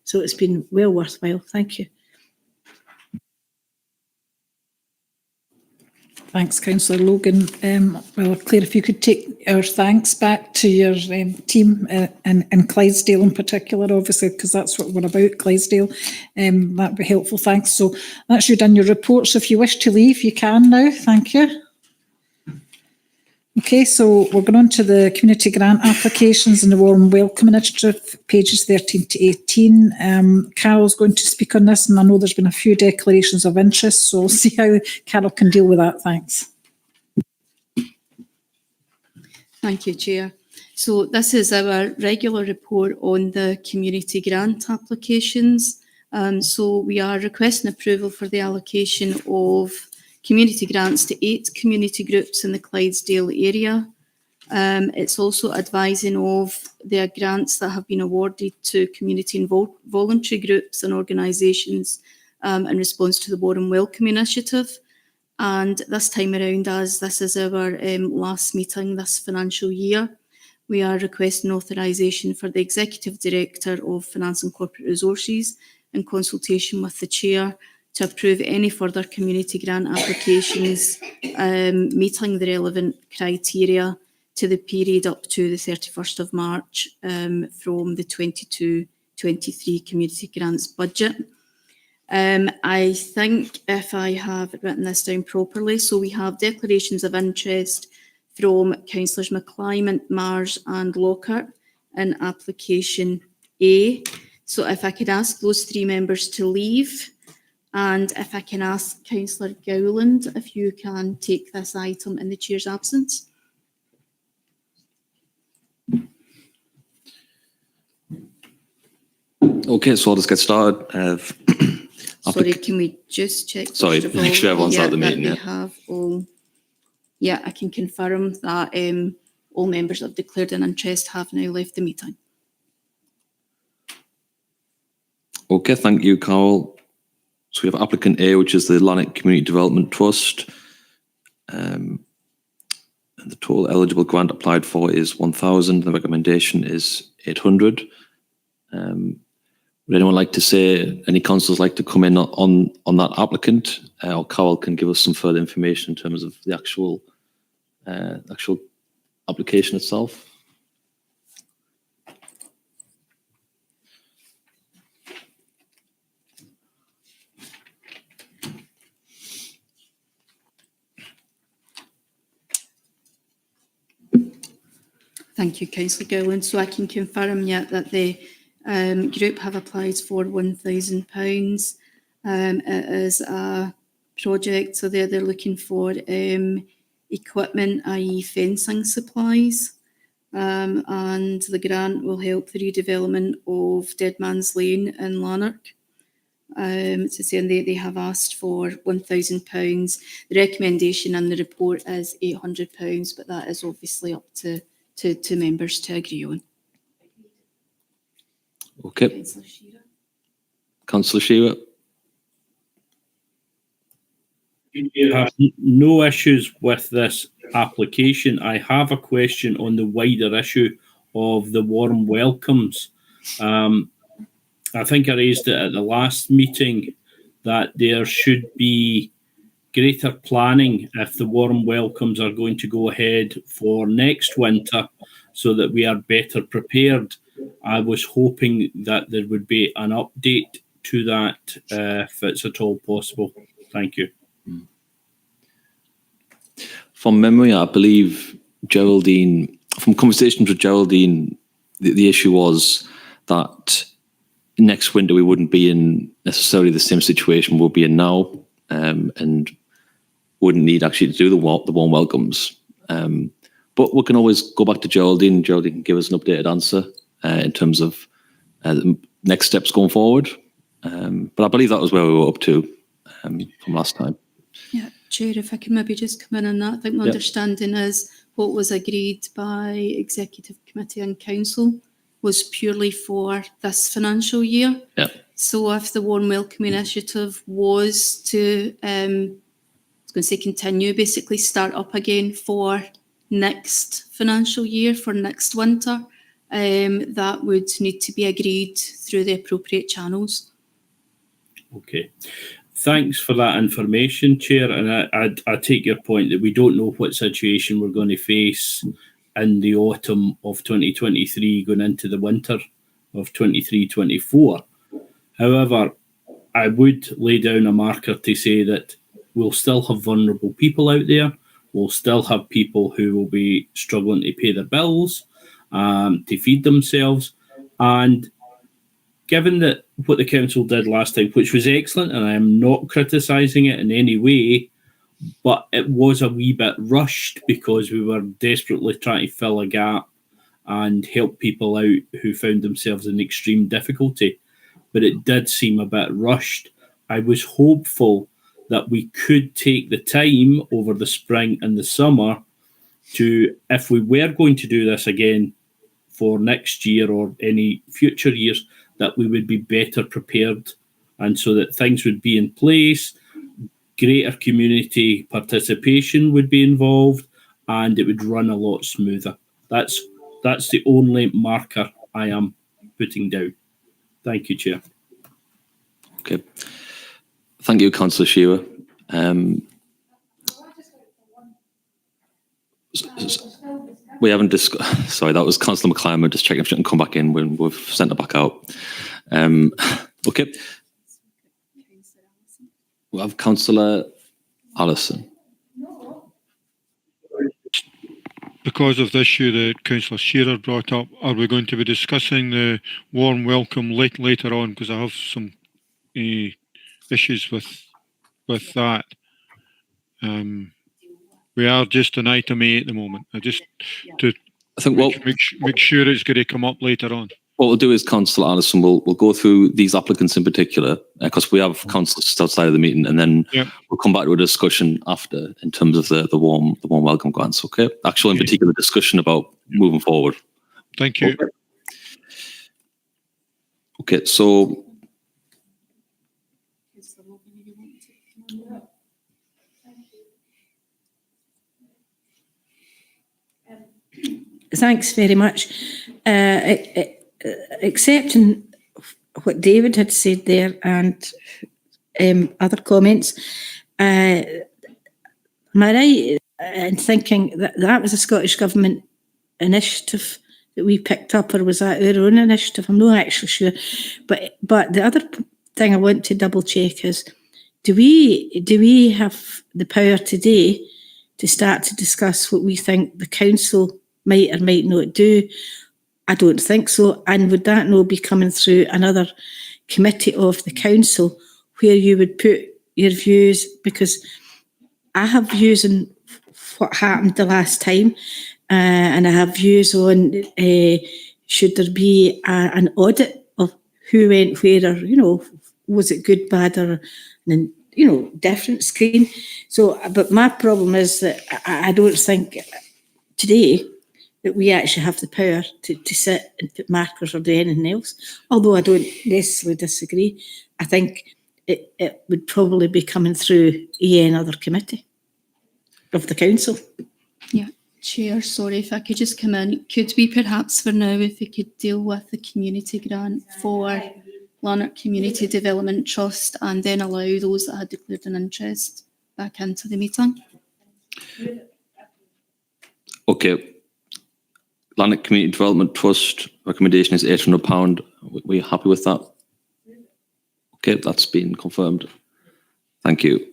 So it's been well worthwhile. Thank you. Thanks, Councillor Logan. Well, Claire, if you could take our thanks back to your team and Clydesdale in particular, obviously, because that's what we're about, Clydesdale. That'd be helpful. Thanks. So that's you done your report. So if you wish to leave, you can now. Thank you. Okay, so we're going on to the community grant applications and the Warm Welcome Initiative, pages 13 to 18. Carol's going to speak on this, and I know there's been a few declarations of interest, so we'll see how Carol can deal with that. Thanks. Thank you, Chair. So this is our regular report on the community grant applications. So we are requesting approval for the allocation of community grants to 8 community groups in the Clydesdale area. It's also advising of the grants that have been awarded to community and voluntary groups and organisations in response to the Warm Welcome Initiative. And this time around, as this is our last meeting this financial year, we are requesting authorisation for the Executive Director of Finance and Corporate Resources, in consultation with the Chair, to approve any further community grant applications meeting the relevant criteria to the period up to the 31st of March from the 22-23 community grants budget. I think if I have written this down properly, so we have declarations of interest from Councillors McClymont, Mars and Lockhart in application A. So if I could ask those 3 members to leave, and if I can ask Councillor Gowland if you can take this item in the Chair's absence. Okay, so I'll just get started. Sorry, can we just check? Sorry, make sure everyone's at the meeting. Yeah, have all. Yeah, I can confirm that all members that have declared an interest have now left the meeting. Okay, thank you, Carol. So we have applicant A, which is the Lanark Community Development Trust. And the total eligible grant applied for is 1,000. The recommendation is 800. Would anyone like to say, any councillors like to come in on that applicant? Or Carol can give us some further information in terms of the actual application itself. Thank you, Councillor Gowland. So I can confirm yet that the group have applied for £1,000. It is a project, so they're looking for equipment, i.e. fencing supplies, and the grant will help the redevelopment of Dead Man's Lane in Lanark. So saying they have asked for £1,000. The recommendation in the report is £800, but that is obviously up to members to agree on. Okay. Councillor Shearer. You have no issues with this application. I have a question on the wider issue of the warm welcomes. I think I raised it at the last meeting that there should be greater planning if the warm welcomes are going to go ahead for next winter so that we are better prepared. I was hoping that there would be an update to that if it's at all possible. Thank you. From memory, I believe Geraldine, from conversations with Geraldine, the issue was that next winter we wouldn't be in necessarily the same situation we'll be in now, and wouldn't need actually to do the warm welcomes. But we can always go back to Geraldine. Geraldine can give us an updated answer in terms of the next steps going forward. But I believe that was where we were up to from last time. Yeah, Chair, if I can maybe just come in on that. I think my understanding is what was agreed by Executive Committee and Council was purely for this financial year. Yeah. So if the Warm Welcome Initiative was to, I was going to say continue, basically start up again for next financial year, for next winter, that would need to be agreed through the appropriate channels. Okay. Thanks for that information, Chair. And I take your point that we don't know what situation we're going to face in the autumn of 2023 going into the winter of 23-24. However, I would lay down a marker to say that we'll still have vulnerable people out there. we'll still have people who will be struggling to pay their bills, to feed themselves. And given that what the council did last time, which was excellent, and I am not criticising it in any way, but it was a wee bit rushed because we were desperately trying to fill a gap and help people out who found themselves in extreme difficulty. But it did seem a bit rushed. I was hopeful that we could take the time over the spring and the summer to, if we were going to do this again for next year or any future years, that we would be better prepared, and so that things would be in place, greater community participation would be involved, and it would run a lot smoother. That's the only marker I am putting down. Thank you, Chair. Okay. Thank you, Councillor Shearer. We haven't discussed. Sorry, that was Councillor McClymont. Just checking if she can come back in when we've sent her back out. Okay. We have Councillor Allison. Because of the issue that Councillor Shearer brought up, are we going to be discussing the warm welcome later on? Because I have some issues with that. We are just an item A at the moment. I think make sure it's going to come up later on. What we'll do is, Councillor Allison, we'll go through these applicants in particular, because we have councillors outside of the meeting, and then we'll come back to a discussion after in terms of the warm welcome grants. Okay, actual in particular discussion about moving forward. Thank you. Okay, so Thanks very much. Accepting what David had said there and other comments, am I right in thinking that was a Scottish Government initiative that we picked up, or was that our own initiative? I'm not actually sure. But the other thing I want to double check is, do we have the power today to start to discuss what we think the council might or might not do? I don't think so. And would that not be coming through another committee of the council where you would put your views? Because I have views on what happened the last time, and I have views on should there be an audit of who went where, or, was it good, bad, or different screen? So, but my problem is that I don't think today that we actually have the power to sit and put markers or do anything else. Although I don't necessarily disagree, I think it would probably be coming through another committee of the council. Yeah, Chair, sorry if I could just come in. Could we perhaps for now, if we could deal with the community grant for Lanark Community Development Trust, and then allow those that had declared an interest back into the meeting? okay. Lanark Community Development Trust recommendation is £800. We're happy with that? Okay, that's been confirmed. Thank you.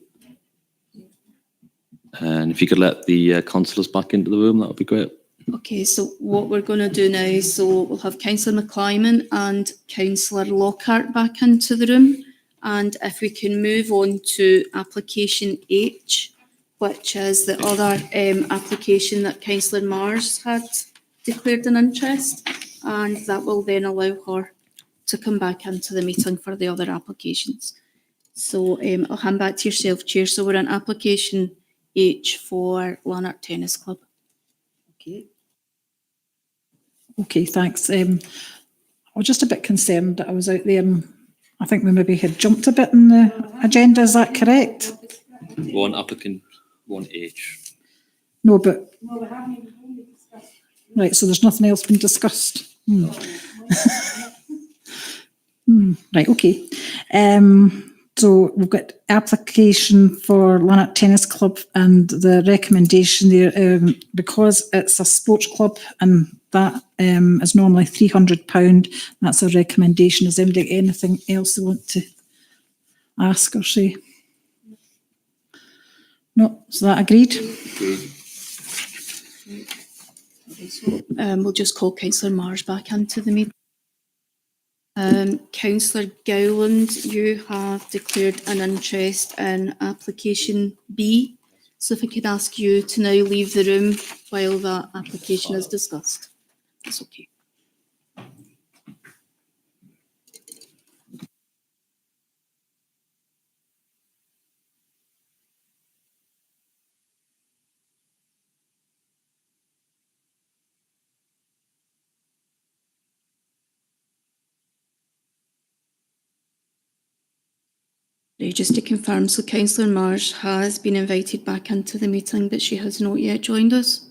And if you could let the councillors back into the room, that would be great. Okay, so what we're going to do now is, so we'll have Councillor McClymont and Councillor Lockhart back into the room. And if we can move on to application H, which is the other application that Councillor Mars had declared an interest, and that will then allow her to come back into the meeting for the other applications. So I'll hand back to yourself, Chair. So we're on application H for Lanark Tennis Club. Okay, thanks. I was just a bit concerned that I was out there, and I think we maybe had jumped a bit in the agenda. Is that correct? One applicant, 1H. No, but right, so there's nothing else been discussed. Right, okay. So we've got application for Lanark Tennis Club, and the recommendation there, because it's a sports club and that is normally £300, that's a recommendation. Is anybody anything else they want to ask or say? No, is that agreed? We'll just call Councillor Marsh back into the meeting. Councillor Gowland, you have declared an interest in application B. So if I could ask you to now leave the room while that application is discussed. That's okay. Just to confirm, so Councillor Marsh has been invited back into the meeting, but she has not yet joined us.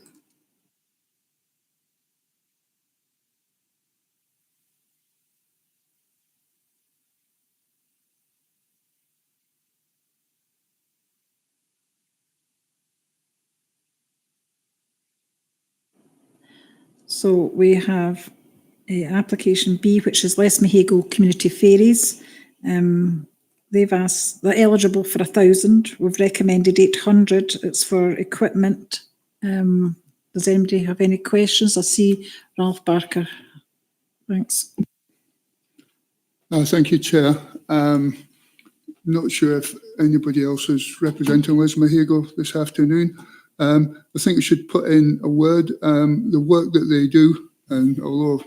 So we have application B, which is Les Mahago Community Ferries. They've asked, they're eligible for 1,000. We've recommended 800. It's for equipment. Does anybody have any questions? I see Ralph Barker. Thanks. Thank you, Chair. Not sure if anybody else is representing Les Mahago this afternoon. I think we should put in a word, the work that they do, and although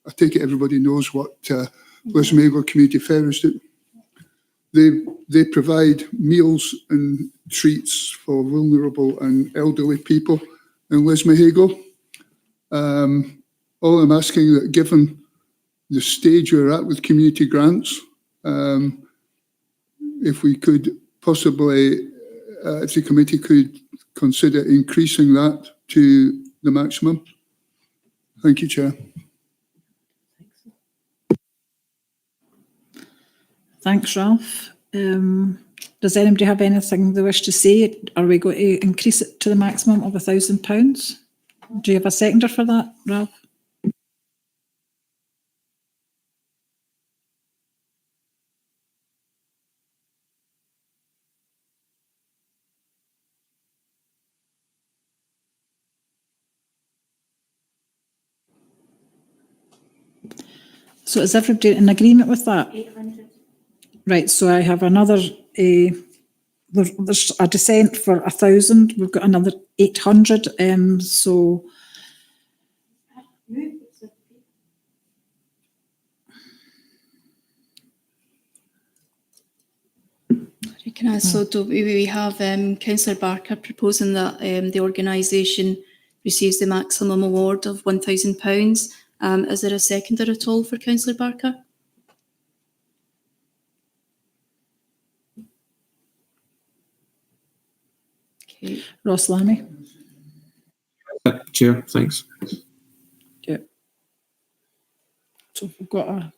I take it everybody knows what Les Mahago Community Ferries do, they provide meals and treats for vulnerable and elderly people in Les Mahago. All I'm asking that, given the stage we're at with community grants, if we could possibly, if the committee could consider increasing that to the maximum. Thank you, Chair. Thanks, Ralph. Does anybody have anything they wish to say? Are we going to increase it to the maximum of £1,000? Do you have a seconder for that, Ralph? So is everybody in agreement with that? 800. Right, so I have another, there's a dissent for 1,000. We've got another 800. So we have Councillor Barker proposing that the organisation receives the maximum award of £1,000. Is there a seconder at all for Councillor Barker? Okay. Ross Lammy. Chair, thanks. Yeah. So we've got a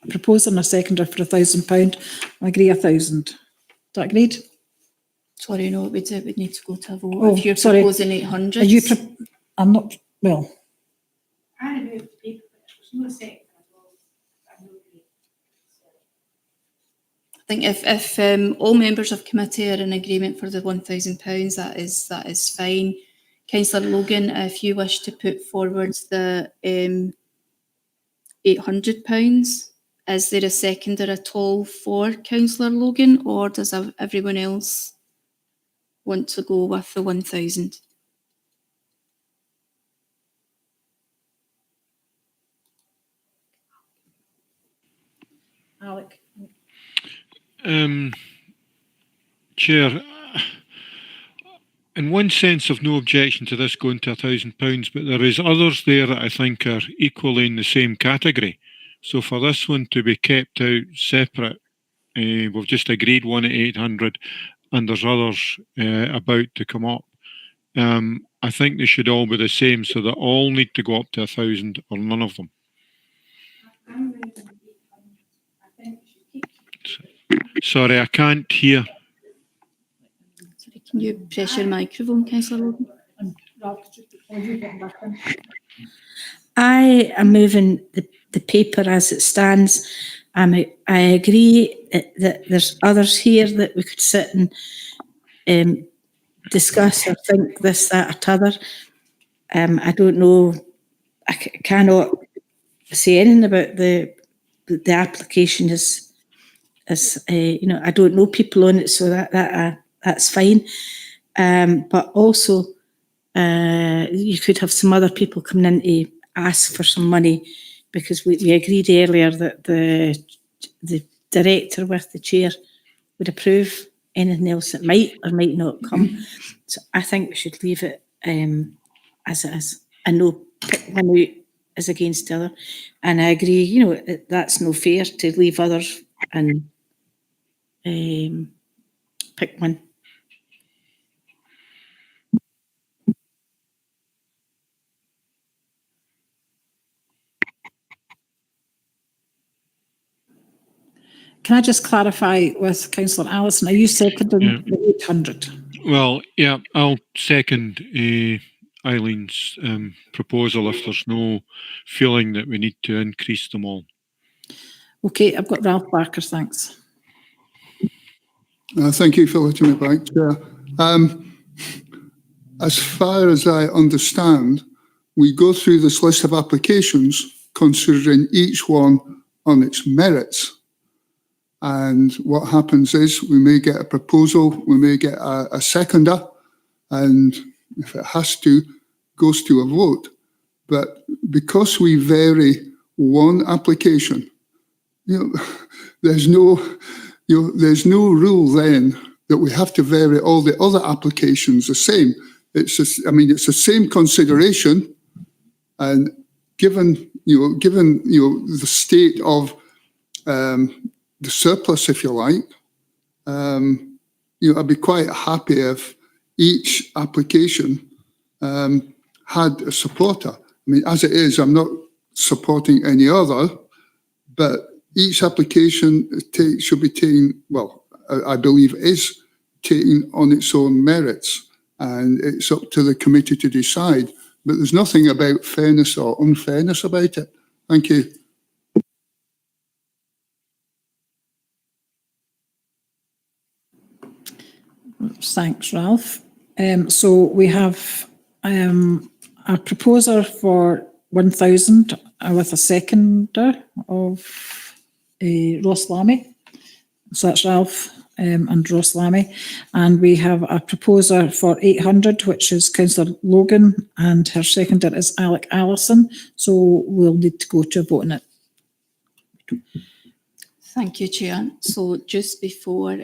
proposer and a seconder for £1,000. I agree 1,000. Is that agreed? Sorry, no, we'd need to go to a vote. Oh, if you're sorry. proposing 800. Are you? I'm not. Well. I think if all members of committee are in agreement for the £1,000, that is fine. Councillor Logan, if you wish to put forward the £800, is there a seconder at all for Councillor Logan, or does everyone else want to go with the 1,000? Alec. Chair, in one sense, I've no objection to this going to £1,000, but there is others there that I think are equally in the same category. So for this one to be kept out separate, we've just agreed one at 800, and there's others about to come up. I think they should all be the same, so they all need to go up to 1,000 or none of them. Sorry, I can't hear. Sorry, can you press your microphone, Councillor Logan? I am moving the paper as it stands. I agree that there's others here that we could sit and discuss or think this, that or t'other. I don't know, I cannot say anything about the application is you know, I don't know people on it, so that's fine. But also, you could have some other people coming in to ask for some money, because we agreed earlier that the director with the chair would approve anything else that might or might not come. So I think we should leave it as it is, and no pick one out as against the other. And I agree, you know, that's no fair to leave others and pick one. Can I just clarify with Councillor Allison, are you seconding the 800? Well, yeah, I'll second Eileen's proposal if there's no feeling that we need to increase them all. Okay, I've got Ralph Barker, thanks. Thank you for letting me back, Chair. As far as I understand, we go through this list of applications considering each one on its merits. And what happens is we may get a proposal, we may get a seconder, and if it has to, goes to a vote. But because we vary one application, you know, there's no rule then that we have to vary all the other applications the same. It's just, I mean, it's the same consideration, and given the state of the surplus, if you like, I'd be quite happy if each application had a supporter. I mean, as it is, I'm not supporting any other, but each application should be taken, well, I believe is taken on its own merits, and it's up to the committee to decide. But there's nothing about fairness or unfairness about it. Thank you. Thanks, Ralph. So we have a proposer for 1,000 with a seconder of Ross Lammy. So that's Ralph and Ross Lammy. And we have a proposer for 800, which is Councillor Logan, and her seconder is Alec Allison. So we'll need to go to a vote on it. Thank you, Chair. So just before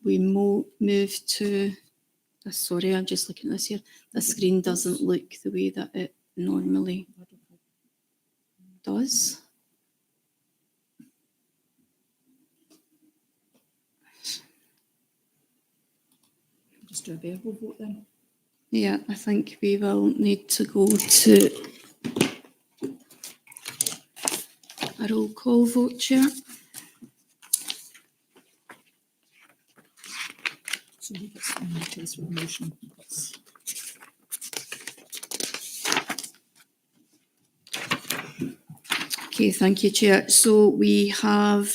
we move to, sorry, I'm just looking at this here. The screen doesn't look the way that it normally does. Just do a verbal vote then. Yeah, I think we will need to go to a roll call vote, Chair. So that's in the case of a motion. Okay, thank you, Chair. So we have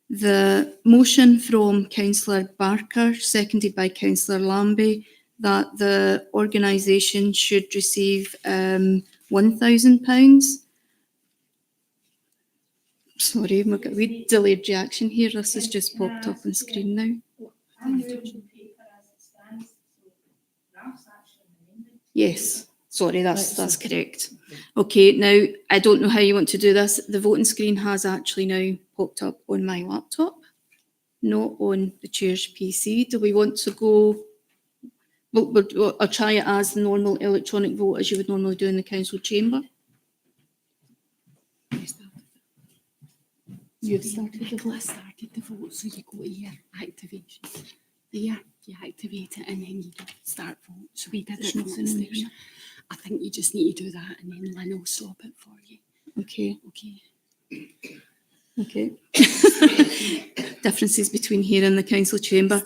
the motion from Councillor Barker, seconded by Councillor Lambie, that the organisation should receive £1,000. Sorry, we delayed reaction here. This has just popped up on screen now. Yes, sorry, that's correct. Okay, now I don't know how you want to do this. The voting screen has actually now popped up on my laptop, not on the chair's PC. Do we want to go? I'll try it as the normal electronic vote as you would normally do in the council chamber. You've started the vote. Started the vote, so you go to your activation. There, you activate it and then you start vote. So we did it downstairs. I think you just need to do that and then Lynn will stop it for you. Okay. Okay. Okay. Differences between here and the council chamber.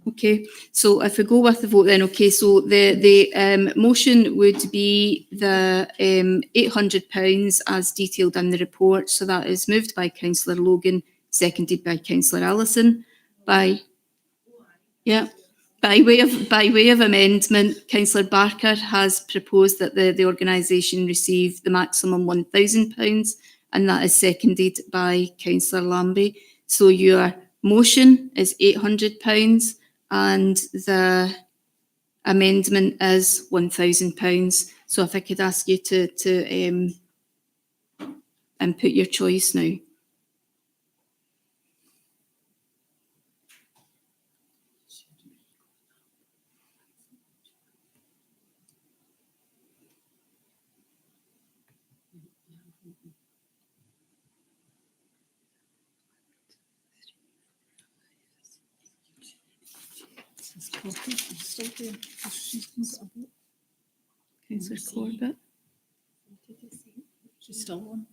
Okay, so if we go with the vote then, okay, so the motion would be the £800 as detailed in the report. So that is moved by Councillor Logan, seconded by Councillor Allison, by Yeah. By way of amendment, Councillor Barker has proposed that the organisation receive the maximum £1,000, and that is seconded by Councillor Lambie. So your motion is £800 and the amendment is £1,000. So if I could ask you to input your choice now. Councillor Corbett. She's still on.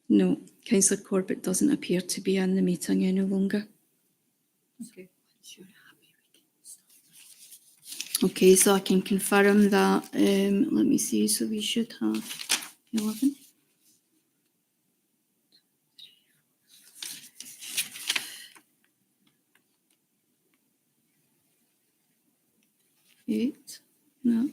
No, Councillor Corbett doesn't appear to be in the meeting any longer. Okay. Okay, so I can confirm that, let me see, so we should have 11. Eight, no.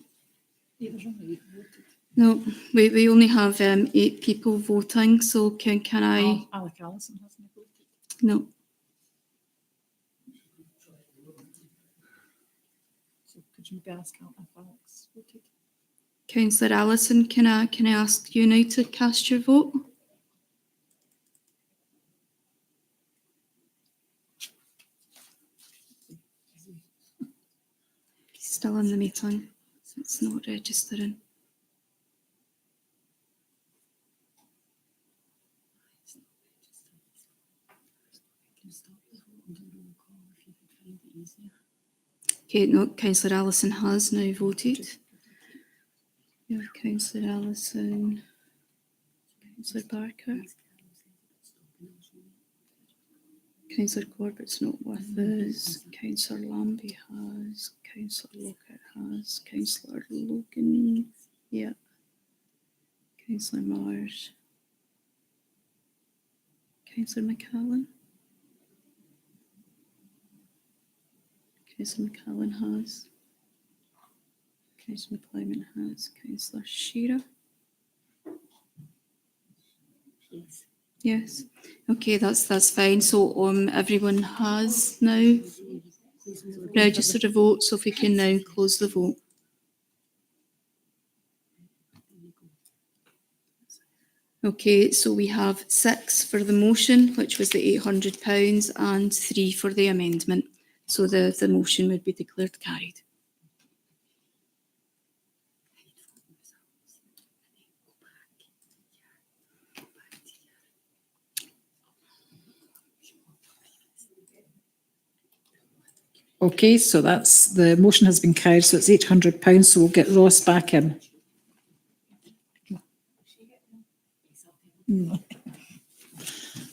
No, we only have 8 people voting, so can I? Alec Allison hasn't voted. No. So could you maybe ask if Alex voted? Councillor Allison, can I ask you now to cast your vote? He's still in the meeting, so it's not registering. Okay, no, Councillor Allison has now voted. Yeah, Councillor Allison, Councillor Barker. Councillor Corbett's not with us. Councillor Lambie has. Councillor Lockett has. Councillor Logan. Yeah. Councillor Mars. Councillor McCallan. Councillor McCallan has. Councillor McClyman has. Councillor Shearer. Yes. Okay, that's fine. So everyone has now registered a vote. So if we can now close the vote. Okay, so we have 6 for the motion, which was the £800, and 3 for the amendment. So the motion would be declared carried. Okay, so the motion has been carried, so it's £800, so we'll get Ross back in. No.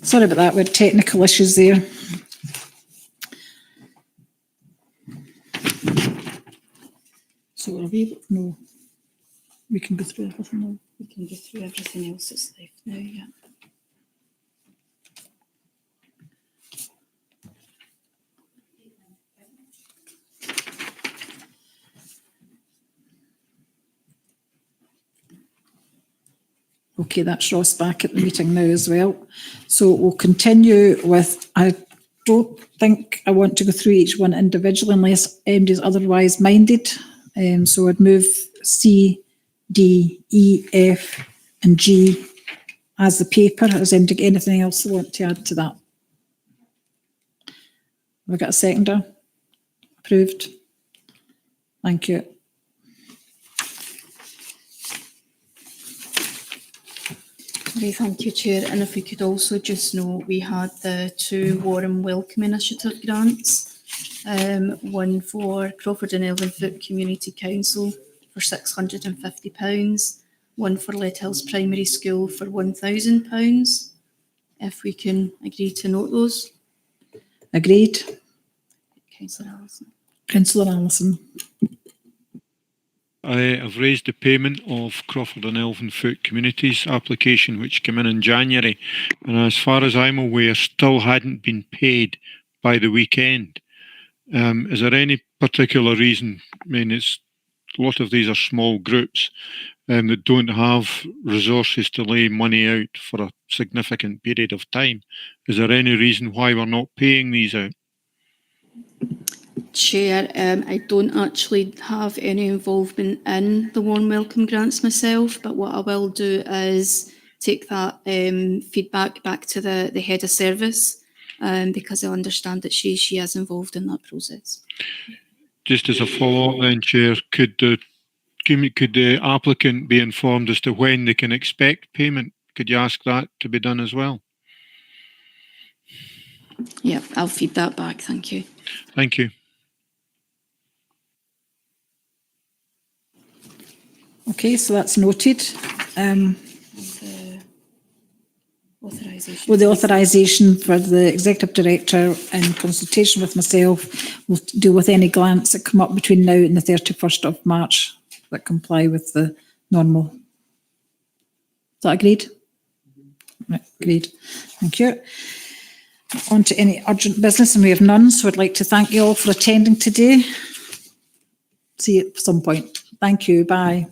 Sorry about that, we had technical issues there. So are we, no, we can go through everything now. We can go through everything else that's left now, yeah. Okay, that's Ross back at the meeting now as well. So we'll continue with, I don't think I want to go through each one individually unless MD is otherwise minded. So I'd move C, D, E, F and G as the paper. Has MD got anything else they want to add to that? Have we got a seconder? Approved. Thank you. Okay, thank you, Chair. And if we could also just note, we had the 2 Warren Welcome Initiative grants. One for Crawford and Elvenfoot Community Council for £650. One for Lead Hills Primary School for £1,000. If we can agree to note those. Agreed. Councillor Allison. Councillor Allison. I have raised the payment of Crawford and Elvenfoot Communities application, which came in January, and as far as I'm aware, still hadn't been paid by the weekend. Is there any particular reason? I mean, a lot of these are small groups that don't have resources to lay money out for a significant period of time. Is there any reason why we're not paying these out? Chair, I don't actually have any involvement in the warm welcome grants myself, but what I will do is take that feedback back to the head of service, because I understand that she is involved in that process. Just as a follow-up then, Chair, could the applicant be informed as to when they can expect payment? Could you ask that to be done as well? Yeah, I'll feed that back. Thank you. Thank you. Okay, so that's noted. Authorisation. With the authorisation for the Executive Director, in consultation with myself, will deal with any grants that come up between now and the 31st of March that comply with the normal. Is that agreed? Right, agreed. Thank you. On to any urgent business, and we have none, so I'd like to thank you all for attending today. See you at some point. Thank you. Bye.